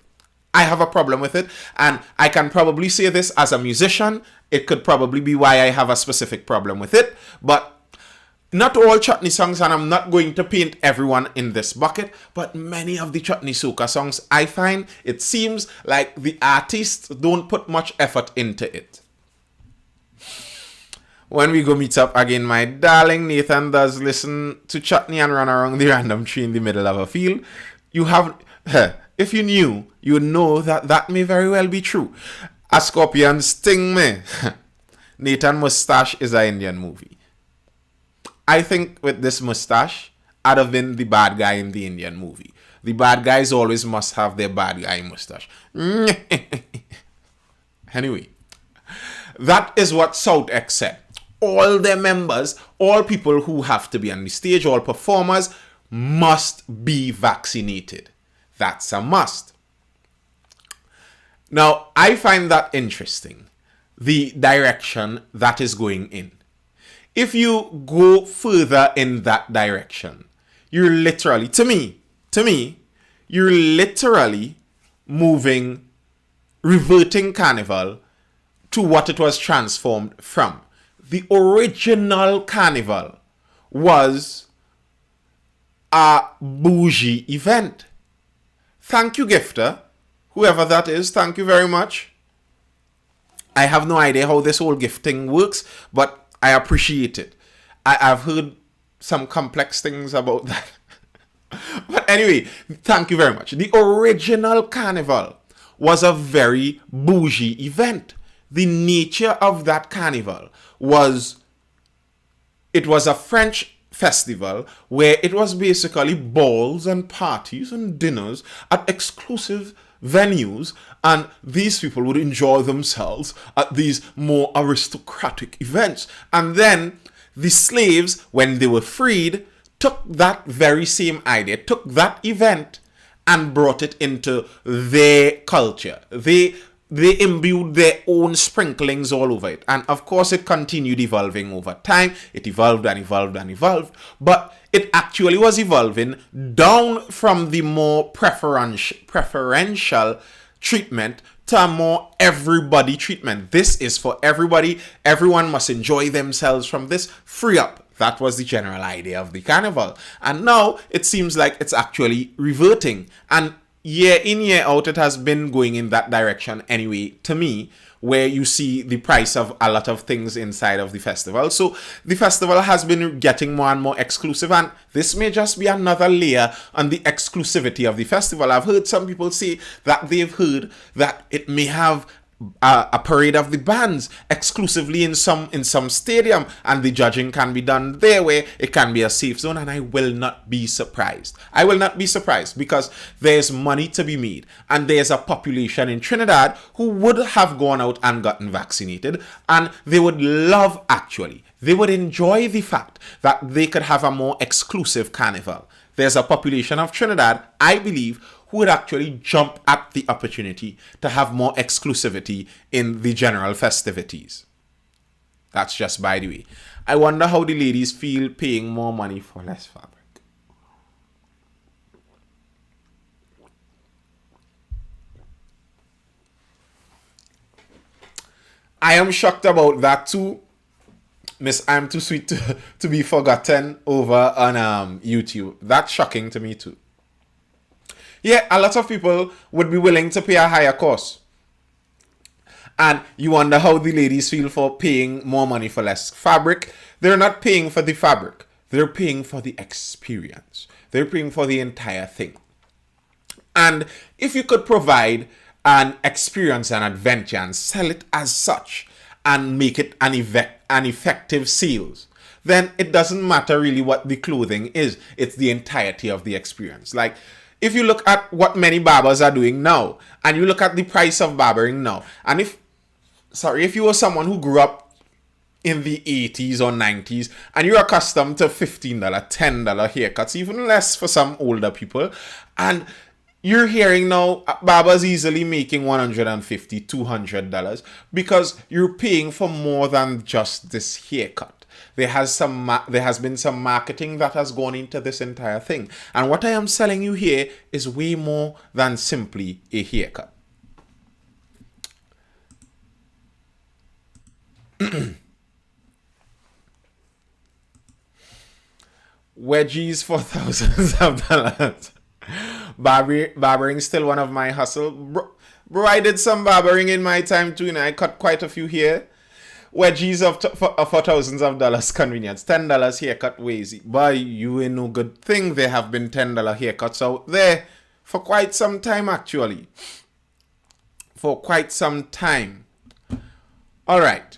I have a problem with it, and I can probably say this as a musician. It could probably be why I have a specific problem with it, but not all chutney songs, and I'm not going to paint everyone in this bucket, but many of the Chutney Soca songs, I find it seems like the artists don't put much effort into it. When we go meet up again, my darling, Nathan does listen to chutney and run around the random tree in the middle of a field. You have, if you knew, you would know that may very well be true. A scorpion sting me. Nathan Mustache is an Indian movie. I think with this mustache, I'd have been the bad guy in the Indian movie. The bad guys always must have their bad guy mustache. Anyway, that is what South X said. All their members, all people who have to be on the stage, all performers, must be vaccinated. That's a must. Now, I find that interesting, the direction that is going in. If you go further in that direction, you're literally, to me, you're literally reverting carnival to what it was transformed from. The original carnival was a bougie event. Thank you, gifter, whoever that is, thank you very much. I have no idea how this whole gifting works, but I appreciate it. I've heard some complex things about that. But anyway, thank you very much. The original carnival was a very bougie event. The nature of that carnival was, it was a French festival where it was basically balls and parties and dinners at exclusive venues, and these people would enjoy themselves at these more aristocratic events. And then the slaves, when they were freed, took that very same idea, took that event and brought it into their culture. They imbued their own sprinklings all over it. And of course, it continued evolving over time. It evolved and evolved and evolved. But it actually was evolving down from the more preferential treatment to a more everybody treatment. This is for everybody. Everyone must enjoy themselves from this. Free up. That was the general idea of the carnival. And now it seems like it's actually reverting. And year in, year out, it has been going in that direction anyway, to me, where you see the price of a lot of things inside of the festival. So the festival has been getting more and more exclusive, and this may just be another layer on the exclusivity of the festival. I've heard some people say that they've heard that it may have a parade of the bands exclusively in some stadium, and the judging can be done there where it can be a safe zone. And I will not be surprised. I will not be surprised, because there's money to be made, and there's a population in Trinidad who would have gone out and gotten vaccinated, and they would love, actually, they would enjoy the fact that they could have a more exclusive carnival. There's a population of Trinidad, I believe, who would actually jump at the opportunity to have more exclusivity in the general festivities. That's just by the way. I wonder how the ladies feel paying more money for less fabric. I am shocked about that too. Miss I'm Too Sweet to be forgotten over on YouTube. That's shocking to me too. Yeah, a lot of people would be willing to pay a higher cost. And you wonder how the ladies feel for paying more money for less fabric. They're not paying for the fabric. They're paying for the experience. They're paying for the entire thing. And if you could provide an experience and adventure and sell it as such and make it an effective sales, then it doesn't matter really what the clothing is. It's the entirety of the experience. Like, if you look at what many barbers are doing now, and you look at the price of barbering now, and if you were someone who grew up in the 80s or 90s, and you're accustomed to $15, $10 haircuts, even less for some older people, and you're hearing now barbers easily making $150, $200 because you're paying for more than just this haircut. There has been some marketing that has gone into this entire thing. And what I am selling you here is way more than simply a haircut. Wedgies for thousands of dollars. Barbering still one of my hustle. Bro, I did some barbering in my time too, and I cut quite a few here. Wedgies for thousands of dollars convenience. $10 haircut way easy. But you ain't no good thing. There have been $10 haircuts out there for quite some time actually. For quite some time. Alright.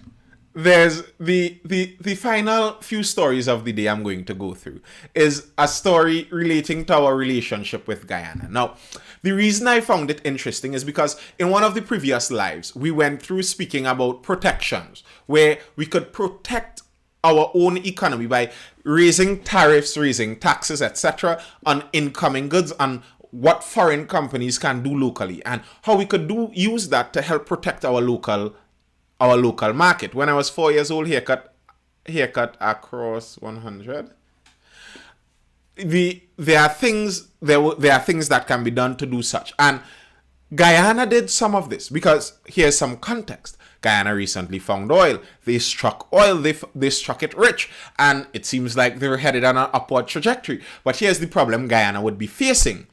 There's the final few stories of the day I'm going to go through is a story relating to our relationship with Guyana. Now, the reason I found it interesting is because in one of the previous lives, we went through speaking about protections, where we could protect our own economy by raising tariffs, raising taxes, etc. on incoming goods, and what foreign companies can do locally, and how we could use that to help protect our local market. When I was 4 years old, haircut across 100. There are things that can be done to do such, and Guyana did some of this because here's some context. Guyana recently found oil. They struck oil. They struck it rich, and it seems like they were headed on an upward trajectory. But here's the problem Guyana would be facing: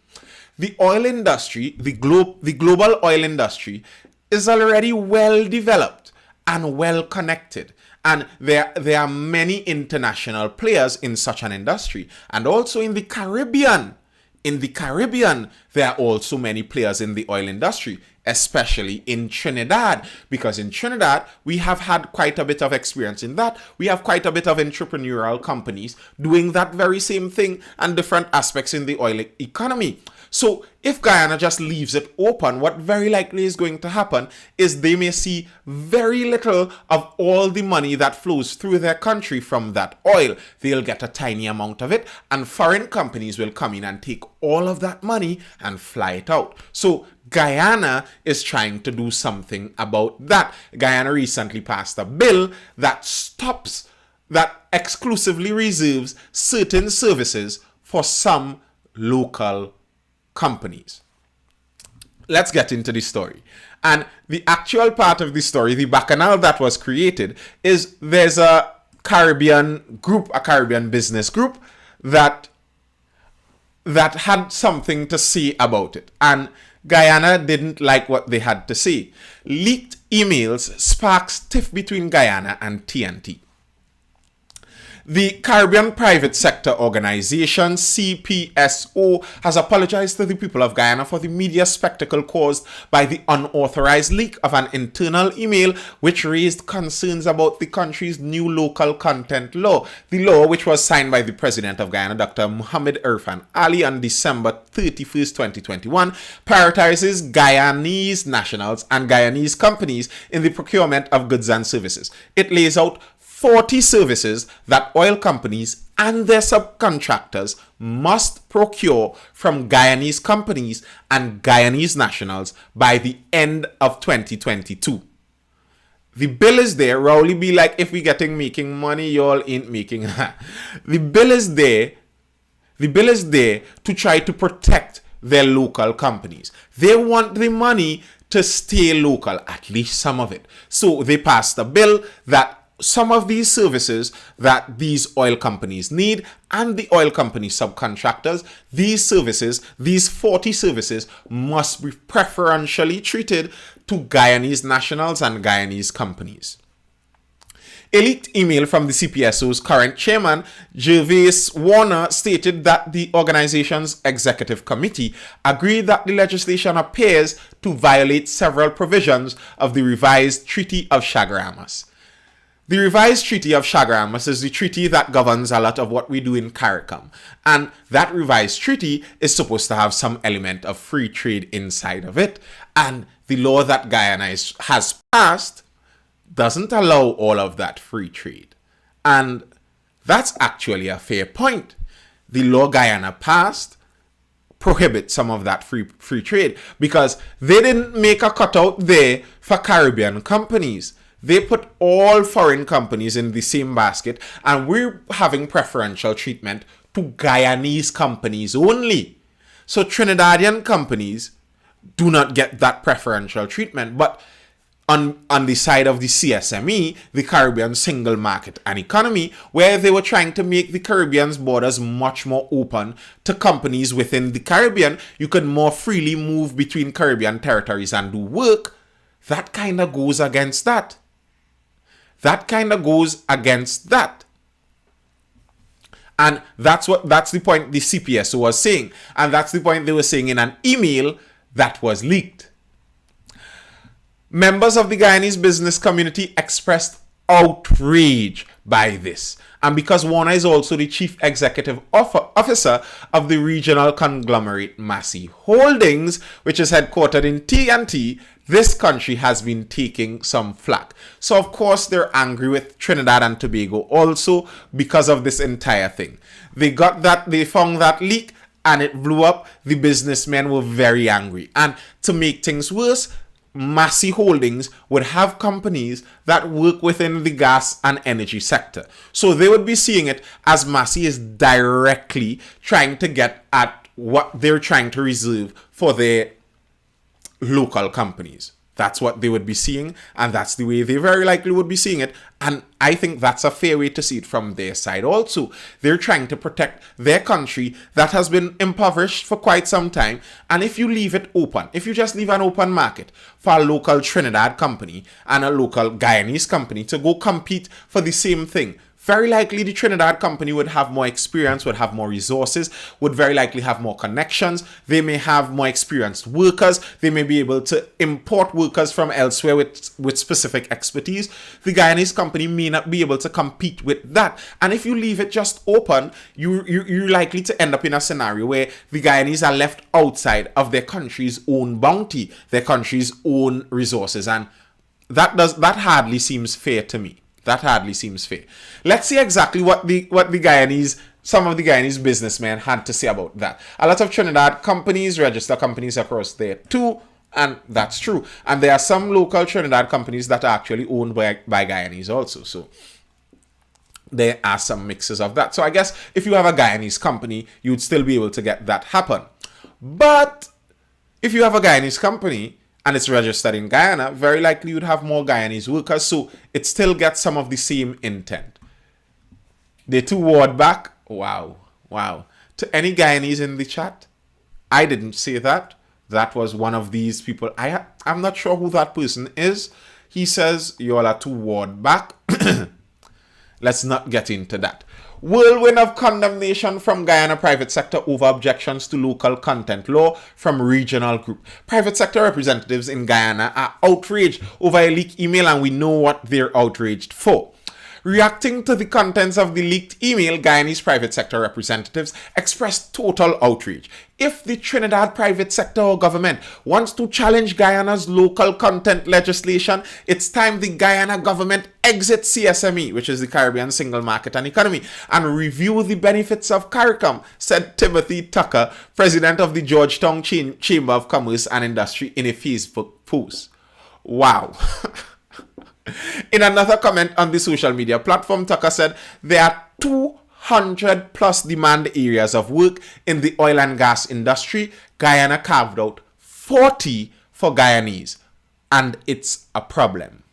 the oil industry, the global oil industry, is already well developed and well connected. And there are many international players in such an industry. And also in the Caribbean. In the Caribbean, there are also many players in the oil industry, especially in Trinidad. Because in Trinidad, we have had quite a bit of experience in that. We have quite a bit of entrepreneurial companies doing that very same thing and different aspects in the oil economy. So if Guyana just leaves it open, what very likely is going to happen is they may see very little of all the money that flows through their country from that oil. They'll get a tiny amount of it, and foreign companies will come in and take all of that money and fly it out. So Guyana is trying to do something about that. Guyana recently passed a bill that exclusively reserves certain services for some local companies. Let's get into the story. And the actual part of the story, the bacchanal that was created, is there's a Caribbean business group that had something to say about it. And Guyana didn't like what they had to say. Leaked emails sparks tiff between Guyana and TNT. The Caribbean Private Sector Organization, CPSO, has apologized to the people of Guyana for the media spectacle caused by the unauthorized leak of an internal email which raised concerns about the country's new local content law. The law, which was signed by the President of Guyana, Dr. Muhammad Irfan Ali, on December 31st, 2021, prioritizes Guyanese nationals and Guyanese companies in the procurement of goods and services. It lays out 40 services that oil companies and their subcontractors must procure from Guyanese companies and Guyanese nationals by the end of 2022. The bill is there. Rowley be like, if we making money, y'all ain't making. The bill is there. The bill is there to try to protect their local companies. They want the money to stay local, at least some of it. So they passed a bill that some of these services that these oil companies need and the oil company subcontractors, these 40 services must be preferentially treated to Guyanese nationals and Guyanese companies. A leaked email from the CPSO's current chairman, Gervais Warner, stated that the organization's executive committee agreed that the legislation appears to violate several provisions of the revised Treaty of Chaguaramas. The revised Treaty of Chaguaramas is the treaty that governs a lot of what we do in CARICOM. And that revised treaty is supposed to have some element of free trade inside of it. And the law that Guyana has passed doesn't allow all of that free trade. And that's actually a fair point. The law Guyana passed prohibits some of that free trade because they didn't make a cutout there for Caribbean companies. They put all foreign companies in the same basket, and we're having preferential treatment to Guyanese companies only. So Trinidadian companies do not get that preferential treatment. But on the side of the CSME, the Caribbean Single Market and Economy, where they were trying to make the Caribbean's borders much more open to companies within the Caribbean, you could more freely move between Caribbean territories and do work. That kind of goes against that. That kind of goes against that. And that's the point the CPSO was saying. And that's the point they were saying in an email that was leaked. Members of the Guyanese business community expressed outrage by this. And because Warner is also the chief executive officer of the regional conglomerate Massey Holdings, which is headquartered in TNT, this country has been taking some flack. So of course they're angry with Trinidad and Tobago also because of this entire thing. They found that leak and it blew up. The businessmen were very angry. And to make things worse, Massey Holdings would have companies that work within the gas and energy sector. So they would be seeing it as Massey is directly trying to get at what they're trying to reserve for their local companies. That's what they would be seeing, and that's the way they very likely would be seeing it. And I think that's a fair way to see it from their side also. They're trying to protect their country that has been impoverished for quite some time. And if you leave it open, if you just leave an open market for a local Trinidad company and a local Guyanese company to go compete for the same thing, very likely the Trinidad company would have more experience, would have more resources, would very likely have more connections. They may have more experienced workers. They may be able to import workers from elsewhere with specific expertise. The Guyanese company may not be able to compete with that. And if you leave it just open, you're likely to end up in a scenario where the Guyanese are left outside of their country's own bounty, their country's own resources. And that hardly seems fair to me. That hardly seems fair. Let's see exactly what some of the Guyanese businessmen had to say about that. A lot of Trinidad companies register companies across there too, and that's true. And there are some local Trinidad companies that are actually owned by Guyanese also. So there are some mixes of that. So I guess if you have a Guyanese company, you'd still be able to get that happen. But if you have a Guyanese company and it's registered in Guyana, very likely you'd have more Guyanese workers, so it still gets some of the same intent. They too ward back. Wow. To any Guyanese in the chat, I didn't say that. That was one of these people. I'm not sure who that person is. He says, you all are too ward back. Let's not get into that. Whirlwind of condemnation from Guyana private sector over objections to local content law from regional group. Private sector representatives in Guyana are outraged over a leaked email, and we know what they're outraged for. Reacting to the contents of the leaked email, Guyanese private sector representatives expressed total outrage. If the Trinidad private sector or government wants to challenge Guyana's local content legislation, it's time the Guyana government exit CSME, which is the Caribbean Single Market and Economy, and review the benefits of CARICOM, said Timothy Tucker, president of the Georgetown Chamber of Commerce and Industry, in a Facebook post. Wow. In another comment on the social media platform, Tucker said there are 200 plus demand areas of work in the oil and gas industry. Guyana carved out 40 for Guyanese, and it's a problem.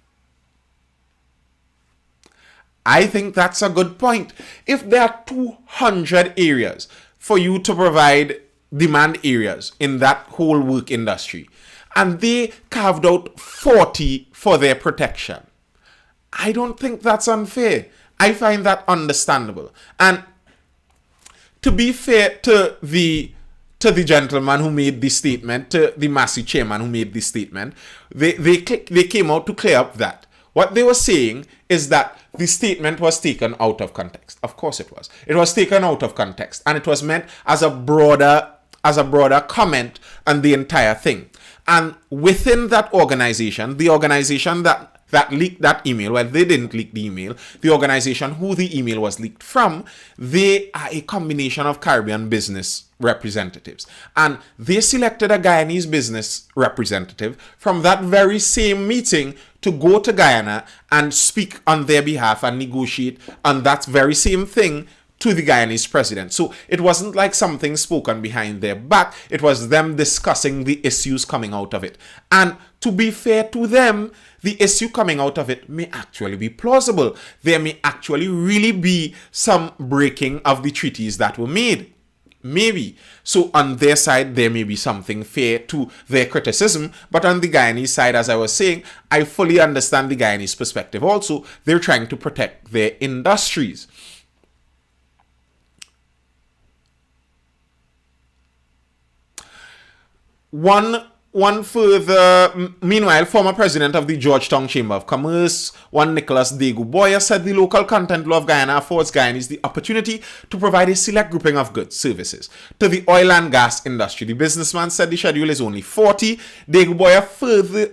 I think that's a good point. If there are 200 areas for you to provide demand areas in that whole work industry, and they carved out 40 for their protection, I don't think that's unfair. I find that understandable. And to be fair to the gentleman who made the statement, to the Massey chairman who made the statement, they came out to clear up that what they were saying is that the statement was taken out of context. Of course it was. It was taken out of context, and it was meant as a broader comment on the entire thing. And within that organization, the organization that leaked that email, well, they didn't leak the email. The organization who the email was leaked from, they are a combination of Caribbean business representatives. And they selected a Guyanese business representative from that very same meeting to go to Guyana and speak on their behalf and negotiate on that very same thing to the Guyanese president. So it wasn't like something spoken behind their back. It was them discussing the issues coming out of it. And to be fair to them, the issue coming out of it may actually be plausible. There may actually really be some breaking of the treaties that were made. Maybe. So on their side, there may be something fair to their criticism. But on the Guyanese side, as I was saying, I fully understand the Guyanese perspective also. They're trying to protect their industries. One further, meanwhile, former president of the Georgetown Chamber of Commerce, one Nicholas Deguboya, said the local content law of Guyana affords Guyanese the opportunity to provide a select grouping of goods, services to the oil and gas industry. The businessman said the schedule is only 40. Deguboya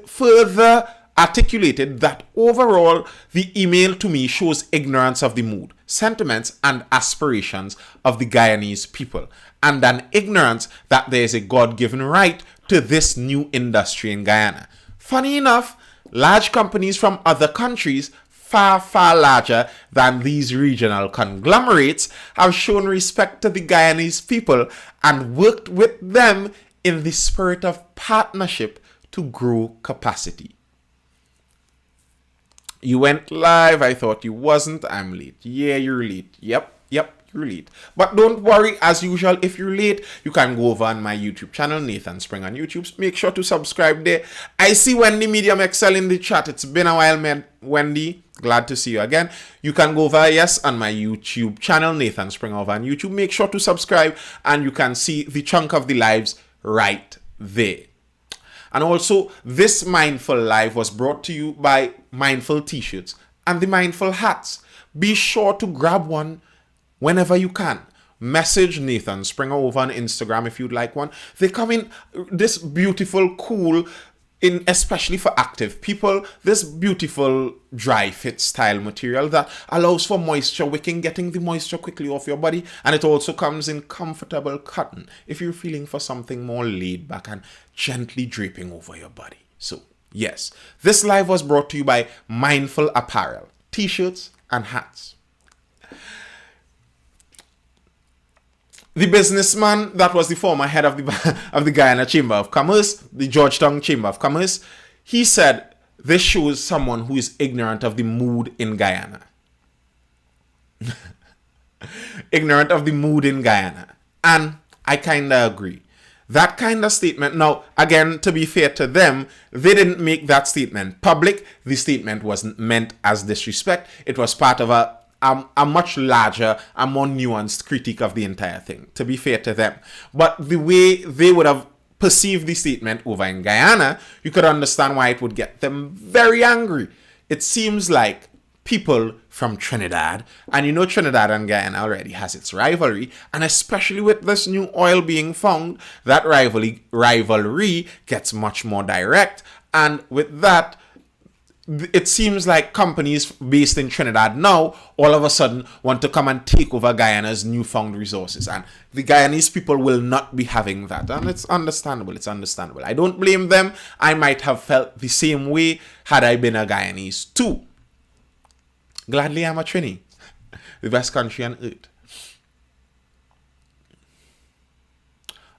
further articulated that overall, the email to me shows ignorance of the mood, sentiments, and aspirations of the Guyanese people, and an ignorance that there is a God-given right to this new industry in Guyana. Funny enough, large companies from other countries, far, far larger than these regional conglomerates, have shown respect to the Guyanese people and worked with them in the spirit of partnership to grow capacity. You went live. I thought you wasn't. I'm late. Yeah, you're late. Yep, you're late. But don't worry, as usual, if you're late, you can go over on my YouTube channel, Nathan Spring on YouTube. Make sure to subscribe there. I see Wendy Medium Excel in the chat. It's been a while, man. Wendy, glad to see you again. You can go over, yes, on my YouTube channel, Nathan Spring over on YouTube. Make sure to subscribe, and you can see the chunk of the lives right there. And also, this Mindful Live was brought to you by Mindful T-shirts and the Mindful hats. Be sure to grab one whenever you can. Message Nathan Springer over on Instagram if you'd like one. They come in this beautiful, cool, especially for active people, this beautiful dry fit style material that allows for moisture wicking, getting the moisture quickly off your body. And it also comes in comfortable cotton if you're feeling for something more laid back and gently draping over your body. So yes, this live was brought to you by Mindful Apparel, t-shirts and hats. The businessman that was the former head of the Guyana Chamber of Commerce, the Georgetown Chamber of Commerce, he said this shows someone who is ignorant of the mood in Guyana. Ignorant of the mood in Guyana. And I kind of agree. That kind of statement, now, again, to be fair to them, they didn't make that statement public. The statement wasn't meant as disrespect. It was part of a much larger and more nuanced critique of the entire thing, to be fair to them. But the way they would have perceived the statement over in Guyana, you could understand why it would get them very angry. It seems like people from Trinidad, and you know Trinidad and Guyana already has its rivalry, and especially with this new oil being found, that rivalry gets much more direct, and with that, it seems like companies based in Trinidad now all of a sudden want to come and take over Guyana's newfound resources, and the Guyanese people will not be having that, and it's understandable. I don't blame them. I might have felt the same way had I been a Guyanese too. Gladly I'm a Trini, the best country on earth.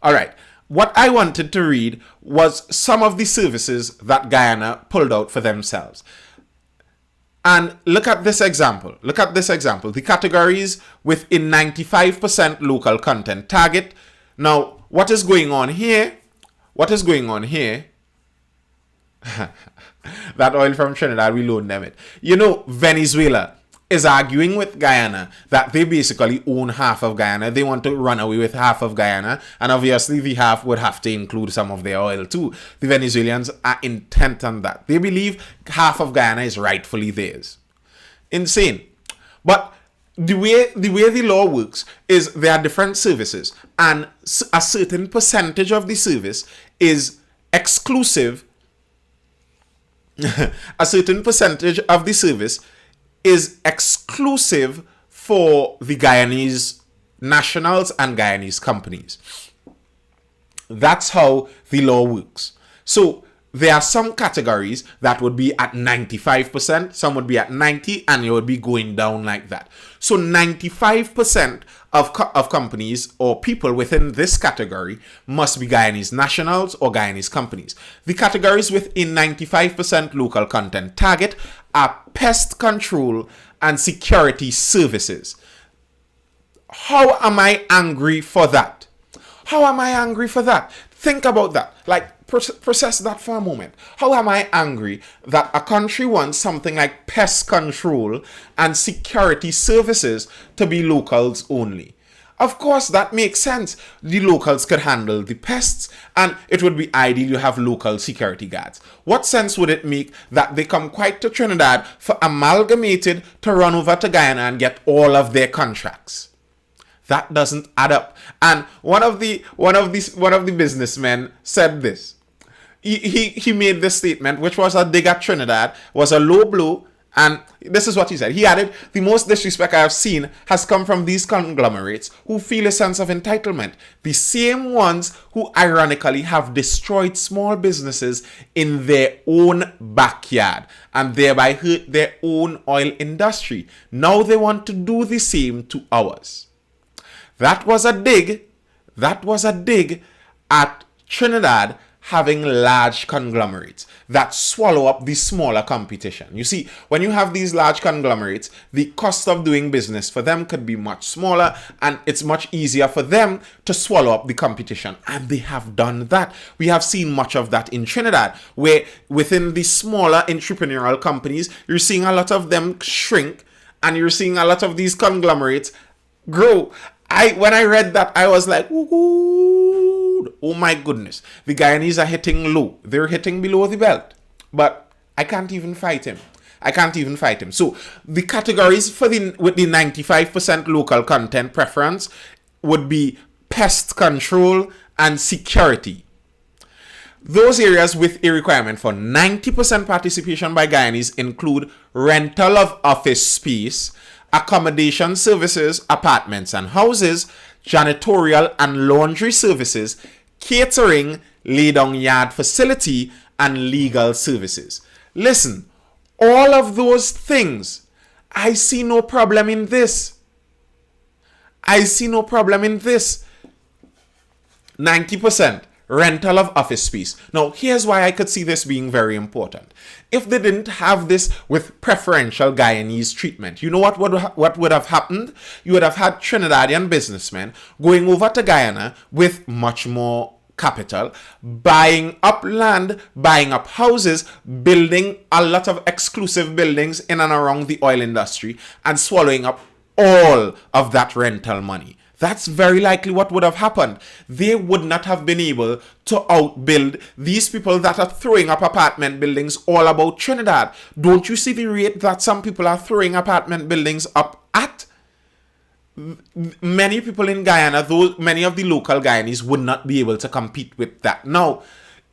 All right. What I wanted to read was some of the services that Guyana pulled out for themselves. And look at this example. The categories with a 95% local content target. Now, what is going on here? That oil from Trinidad, we loan them it. You know, Venezuela is arguing with Guyana that they basically own half of Guyana. They want to run away with half of Guyana, and obviously the half would have to include some of their oil too. The Venezuelans are intent on that. They believe half of Guyana is rightfully theirs. Insane. But the way the law works is there are different services, and a certain percentage of the service is exclusive. A certain percentage of the service is exclusive for the Guyanese nationals and Guyanese companies. That's how the law works. So there are some categories that would be at 95%, some would be at 90%, and it would be going down like that. So 95% of companies or people within this category must be Guyanese nationals or Guyanese companies. The categories within 95% local content target are pest control and security services. How am I angry for that? How am I angry for that? Think about that. Like, process that for a moment. How am I angry that a country wants something like pest control and security services to be locals only? Of course, that makes sense. The locals could handle the pests, and it would be ideal you have local security guards. What sense would it make that they come quite to Trinidad for Amalgamated to run over to Guyana and get all of their contracts? That doesn't add up. And one of the businessmen said this. He made this statement, which was a dig at Trinidad, was a low blow, and this is what he said. He added, "The most disrespect I have seen has come from these conglomerates who feel a sense of entitlement, the same ones who ironically have destroyed small businesses in their own backyard and thereby hurt their own oil industry. Now they want to do the same to ours." That was a dig at Trinidad having large conglomerates that swallow up the smaller competition. You see, when you have these large conglomerates, the cost of doing business for them could be much smaller, and it's much easier for them to swallow up the competition. And they have done that. We have seen much of that in Trinidad, where within the smaller entrepreneurial companies, you're seeing a lot of them shrink, and you're seeing a lot of these conglomerates grow. When I read that, I was like, ooh, oh my goodness. The Guyanese are hitting low. They're hitting below the belt. But I can't even fight him. So the categories with the 95% local content preference would be pest control and security. Those areas with a requirement for 90% participation by Guyanese include rental of office space, accommodation services, apartments and houses, janitorial and laundry services, catering, lay-down yard facility, and legal services. Listen, all of those things, I see no problem in this. 90% rental of office space. Now, here's why I could see this being very important. If they didn't have this with preferential Guyanese treatment, you know what would have happened? You would have had Trinidadian businessmen going over to Guyana with much more capital, buying up land, buying up houses, building a lot of exclusive buildings in and around the oil industry, and swallowing up all of that rental money. That's very likely what would have happened. They would not have been able to outbuild these people that are throwing up apartment buildings all about Trinidad. Don't you see the rate that some people are throwing apartment buildings up at? Many people in Guyana, though many of the local Guyanese, would not be able to compete with that. Now,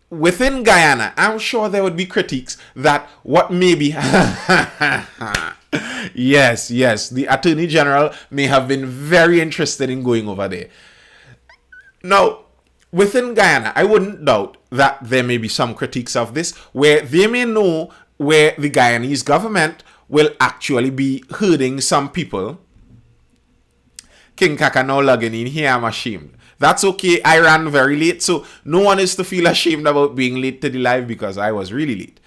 within Guyana, I'm sure there would be critiques that what may be... Yes, the Attorney General may have been very interested in going over there. Now, within Guyana, I wouldn't doubt that there may be some critiques of this, where they may know where the Guyanese government will actually be herding some people. King Kaka now logging in here, I'm ashamed. That's okay, I ran very late, so no one is to feel ashamed about being late to the live because I was really late.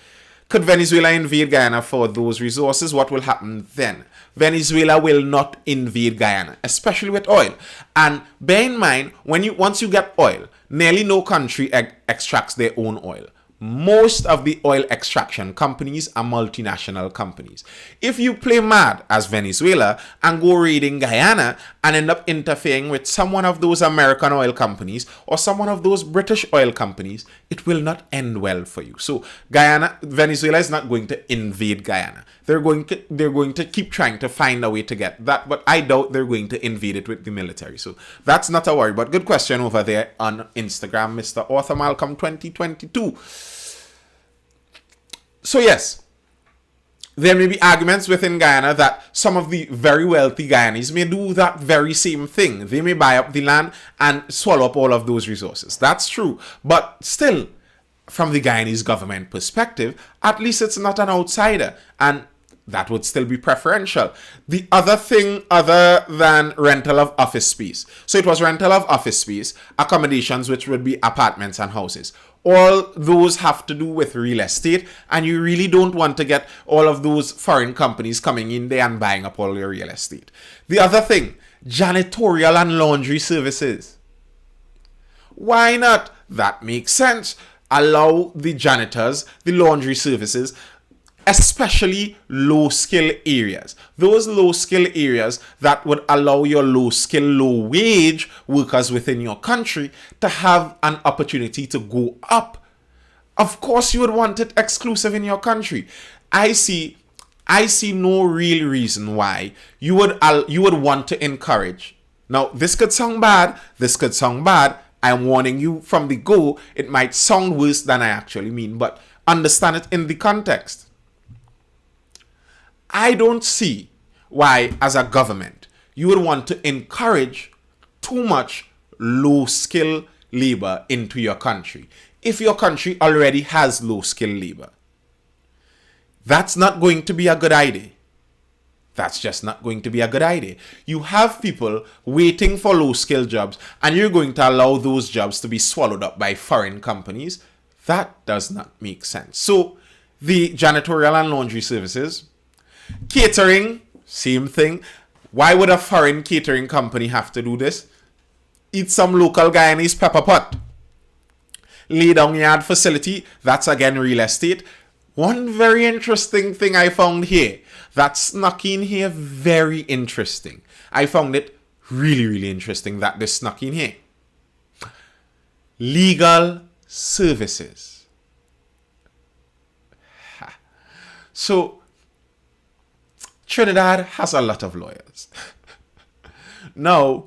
Could Venezuela invade Guyana for those resources? What will happen then? Venezuela will not invade Guyana, especially with oil. And bear in mind, once you get oil, nearly no country extracts their own oil. most of the oil extraction companies are multinational companies. If you play mad as Venezuela and go raiding Guyana and end up interfering with some one of those American oil companies or some one of those British oil companies, it will not end well for you. So Venezuela is not going to invade Guyana. They're going to keep trying to find a way to get that, but I doubt they're going to invade it with the military. So that's not a worry. But good question over there on Instagram, Mr. Author Malcolm 2022. So yes, there may be arguments within Guyana that some of the very wealthy Guyanese may do that very same thing. They may buy up the land and swallow up all of those resources. That's true. But still, from the Guyanese government perspective, at least it's not an outsider. And that would still be preferential. The other thing, other than rental of office space. So it was rental of office space, accommodations, which would be apartments and houses. All those have to do with real estate, and you really don't want to get all of those foreign companies coming in there and buying up all your real estate. The other thing, janitorial and laundry services. Why not? That makes sense. Allow the janitors, the laundry services, especially low-skill areas. Those low-skill areas that would allow your low-skill, low-wage workers within your country to have an opportunity to go up. Of course, you would want it exclusive in your country. I see no real reason why you would want to encourage. Now, this could sound bad. I'm warning you from the go. It might sound worse than I actually mean, but understand it in the context. I don't see why, as a government, you would want to encourage too much low-skill labor into your country if your country already has low-skill labor. That's not going to be a good idea. That's just not going to be a good idea. You have people waiting for low-skill jobs, and you're going to allow those jobs to be swallowed up by foreign companies. That does not make sense. So, the janitorial and laundry services, catering, same thing. Why would a foreign catering company have to do this? Eat some local Guyanese pepper pot. Lay down yard facility, that's again real estate. One very interesting thing I found here, that snuck in here, very interesting. I found it really, really interesting that this snuck in here. Legal services. So, Trinidad has a lot of lawyers. Now,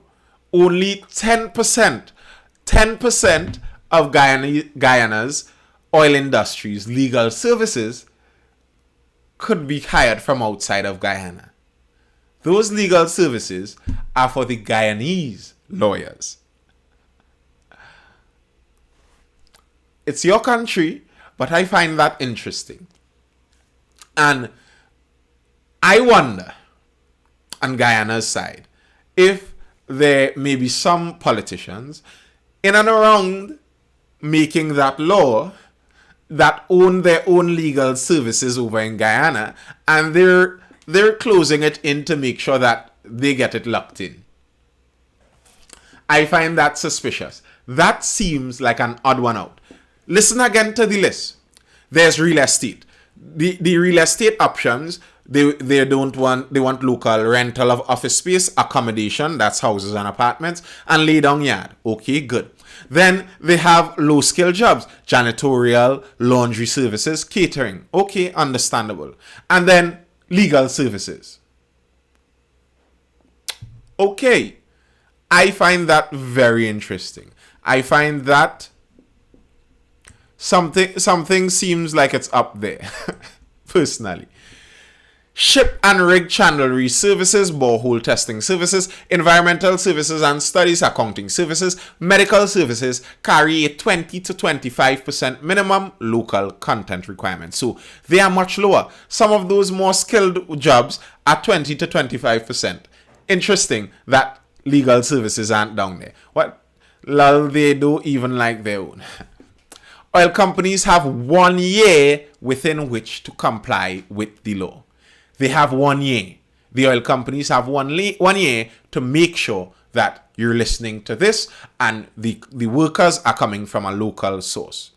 only 10% of Guyana's oil industry's legal services could be hired from outside of Guyana. Those legal services are for the Guyanese lawyers. It's your country, but I find that interesting. And I wonder, on Guyana's side, if there may be some politicians in and around making that law that own their own legal services over in Guyana, and they're closing it in to make sure that they get it locked in. I find that suspicious. That seems like an odd one out. Listen again to the list. There's real estate. The real estate options, they want local rental of office space, accommodation, that's houses and apartments, and lay down yard. Okay, good. Then they have low skill jobs, janitorial, laundry services, catering. Okay, understandable. And then legal services. Okay, I find that very interesting. I find that something seems like it's up there, personally. Ship and rig chandlery services, borehole testing services, environmental services and studies, accounting services, medical services carry a 20 to 25% minimum local content requirement. So they are much lower. Some of those more skilled jobs are 20 to 25%. Interesting that legal services aren't down there. What? Lol, they do even like their own. Oil companies have 1 year within which to comply with the law. They have 1 year. The oil companies have 1 year to make sure that you're listening to this and the workers are coming from a local source.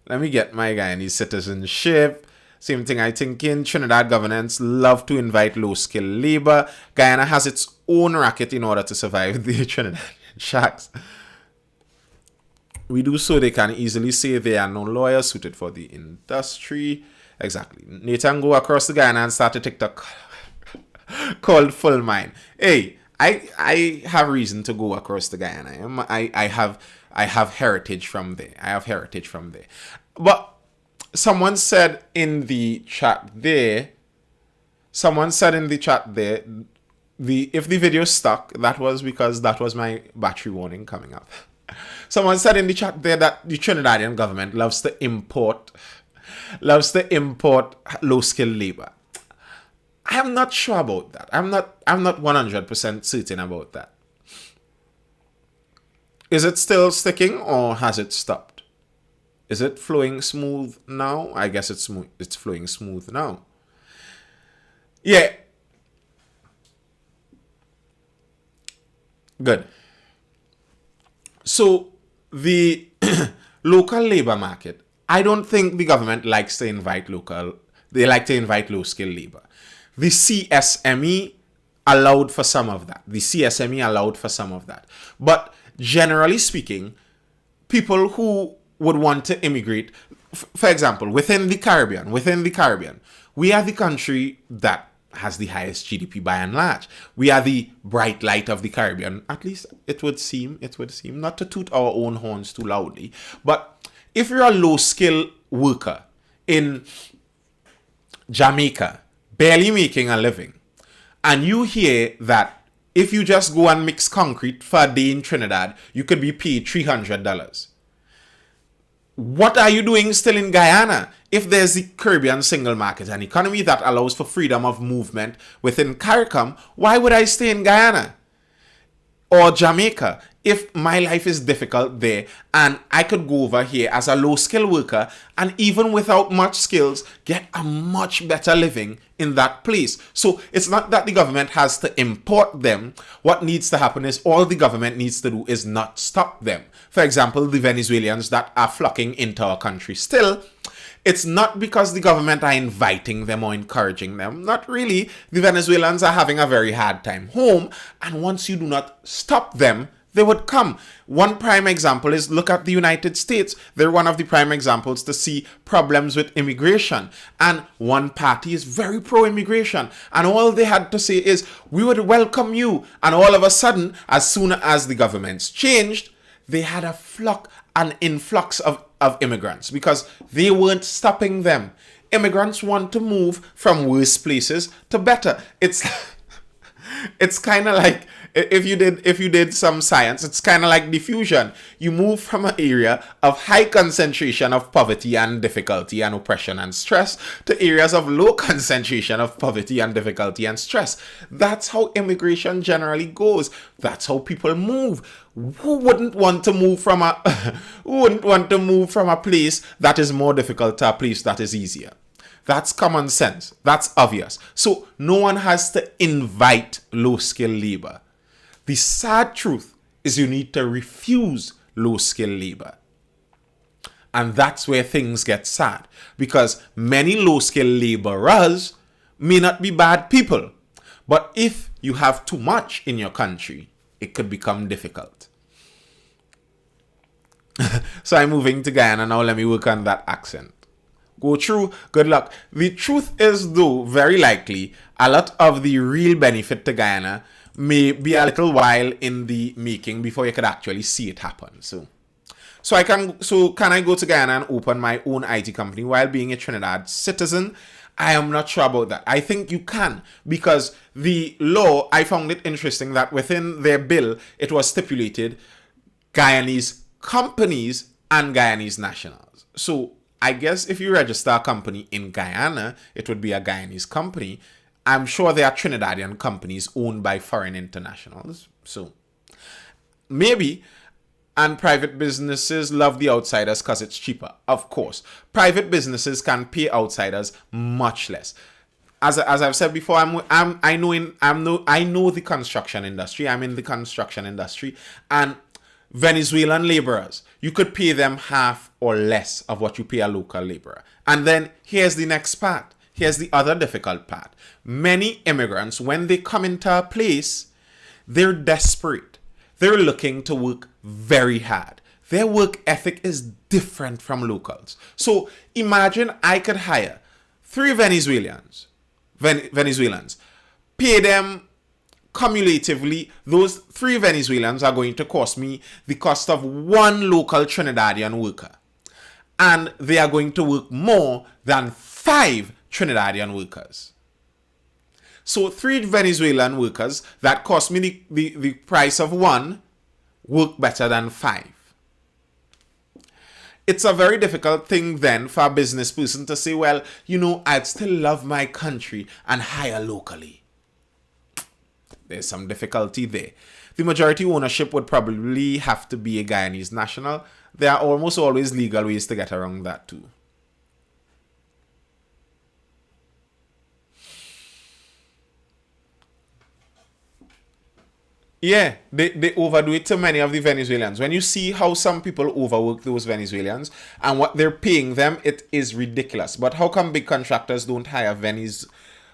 Let me get my Guyanese citizenship. Same thing I think in Trinidad governments love to invite low-skilled labor. Guyana has its own racket in order to survive the Trinidadian shacks. We do so they can easily say they are no lawyers suited for the industry. Exactly. Nathan go across the Guyana and start a TikTok called Full Mind. Hey, I have reason to go across the Guyana. I have heritage from there. But someone said in the chat there, if the video stuck, that was because that was my battery warning coming up. Someone said in the chat there that the Trinidadian government loves to import low-skilled labor. I'm not sure about that. I'm not 100% certain about that. Is it still sticking or has it stopped? Is it flowing smooth now? I guess it's flowing smooth now. Yeah. Good. So the local labor market, I don't think the government likes to invite they like to invite low-skilled labor. The CSME allowed for some of that. But generally speaking, people who would want to immigrate, for example, within the Caribbean, we are the country that has the highest GDP by and large. We are the bright light of the Caribbean, at least it would seem, not to toot our own horns too loudly. But if you're a low-skill worker in Jamaica, barely making a living, and you hear that if you just go and mix concrete for a day in Trinidad, you could be paid $300. What are you doing still in Guyana? If there's the Caribbean single market, an economy that allows for freedom of movement within CARICOM, why would I stay in Guyana? Or Jamaica, if my life is difficult there and I could go over here as a low-skill worker and even without much skills, get a much better living in that place. So it's not that the government has to import them. What needs to happen is all the government needs to do is not stop them. For example, the Venezuelans that are flocking into our country still, it's not because the government are inviting them or encouraging them. Not really. The Venezuelans are having a very hard time home, and once you do not stop them, they would come. One prime example is look at the United States. They're one of the prime examples to see problems with immigration. And one party is very pro-immigration. And all they had to say is, we would welcome you. And all of a sudden, as soon as the governments changed, they had an influx of immigrants because they weren't stopping them. Immigrants want to move from worse places to better. It's kind of like if you did some science, it's kind of like diffusion. You move from an area of high concentration of poverty and difficulty and oppression and stress to areas of low concentration of poverty and difficulty and stress. That's how immigration generally goes. That's how people move. Who wouldn't want to move from a place that is more difficult to a place that is easier? That's common sense. That's obvious. So no one has to invite low-skilled labor. The sad truth is you need to refuse low-skilled labor. And that's where things get sad. Because many low-skilled laborers may not be bad people. But if you have too much in your country, it could become difficult. So I'm moving to Guyana now. Let me work on that accent. Go through, good luck. The truth is, though, very likely, a lot of the real benefit to Guyana may be a little while in the making before you could actually see it happen. So can I go to Guyana and open my own IT company while being a Trinidad citizen? I am not sure about that. I think you can, because the law, I found it interesting that within their bill, it was stipulated Guyanese companies and Guyanese nationals. So I guess if you register a company in Guyana, it would be a Guyanese company. I'm sure there are Trinidadian companies owned by foreign internationals. So maybe. And private businesses love the outsiders because it's cheaper. Of course, private businesses can pay outsiders much less. As I've said before, I know the construction industry. I'm in the construction industry, and Venezuelan laborers, you could pay them half or less of what you pay a local laborer. And then here's the next part. Here's the other difficult part. Many immigrants, when they come into a place, they're desperate. They're looking to work very hard. Their work ethic is different from locals. So imagine I could hire 3 Venezuelans, pay them cumulatively. Those 3 Venezuelans are going to cost me the cost of 1 local Trinidadian worker. And they are going to work more than 5 Trinidadian workers. So 3 Venezuelan workers that cost me the price of 1 work better than 5. It's a very difficult thing then for a business person to say, well, I'd still love my country and hire locally. There's some difficulty there. The majority ownership would probably have to be a Guyanese national. There are almost always legal ways to get around that too. Yeah, they overdo it to many of the Venezuelans. When you see how some people overwork those Venezuelans and what they're paying them, it is ridiculous. But how come big contractors don't hire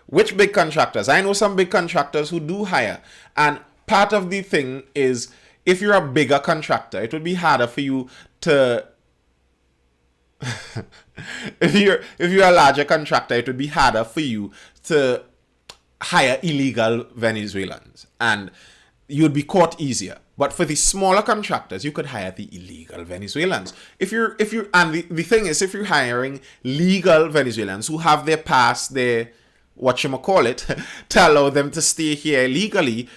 Which big contractors? I know some big contractors who do hire. And part of the thing is, if you're a bigger contractor, it would be harder for you to... if you're a larger contractor, it would be harder for you to hire illegal Venezuelans. And you'd be caught easier. But for the smaller contractors, you could hire the illegal Venezuelans. And the thing is, if you're hiring legal Venezuelans who have their pass, their whatchamacallit, to allow them to stay here legally,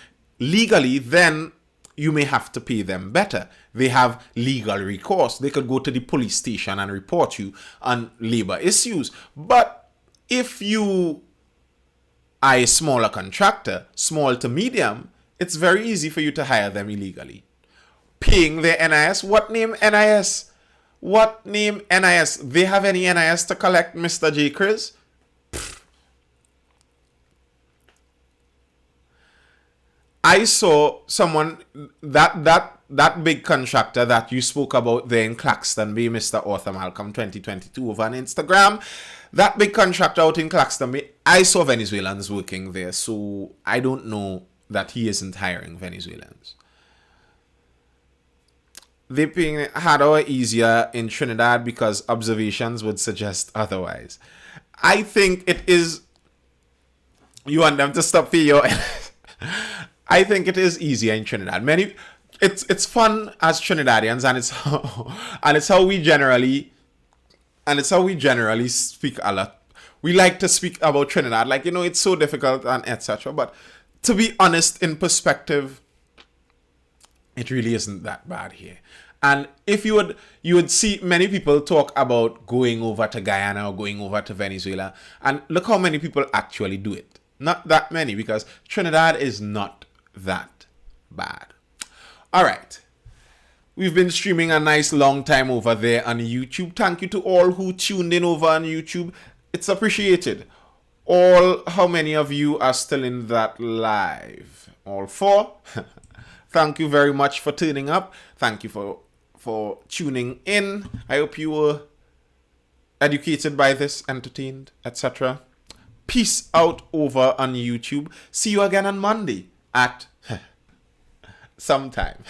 then you may have to pay them better. They have legal recourse. They could go to the police station and report you on labor issues. But if you are a smaller contractor, small to medium, it's very easy for you to hire them illegally. Paying their NIS. What name NIS? What name NIS? They have any NIS to collect, Mr. J. Chris? I saw someone, that big contractor that you spoke about there in Claxton Bay, Mr. Arthur Malcolm 2022 over on Instagram. That big contractor out in Claxton Bay, I saw Venezuelans working there, so I don't know that he isn't hiring Venezuelans. They're paying harder or easier in Trinidad because observations would suggest otherwise. I think it is... You want them to stop paying your... I think it is easier in Trinidad. It's fun as Trinidadians, and it's how we generally speak a lot. We like to speak about Trinidad, like it's so difficult and etc. But to be honest, in perspective, it really isn't that bad here. And if you would see many people talk about going over to Guyana or going over to Venezuela, and look how many people actually do it. Not that many, because Trinidad is not that bad. All right. We've been streaming a nice long time over there on YouTube. Thank you to all who tuned in over on YouTube. It's appreciated. How many of you are still in that live? All 4? Thank you very much for tuning up. Thank you for tuning in. I hope you were educated by this, entertained, etc. Peace out over on YouTube. See you again on Monday at sometime.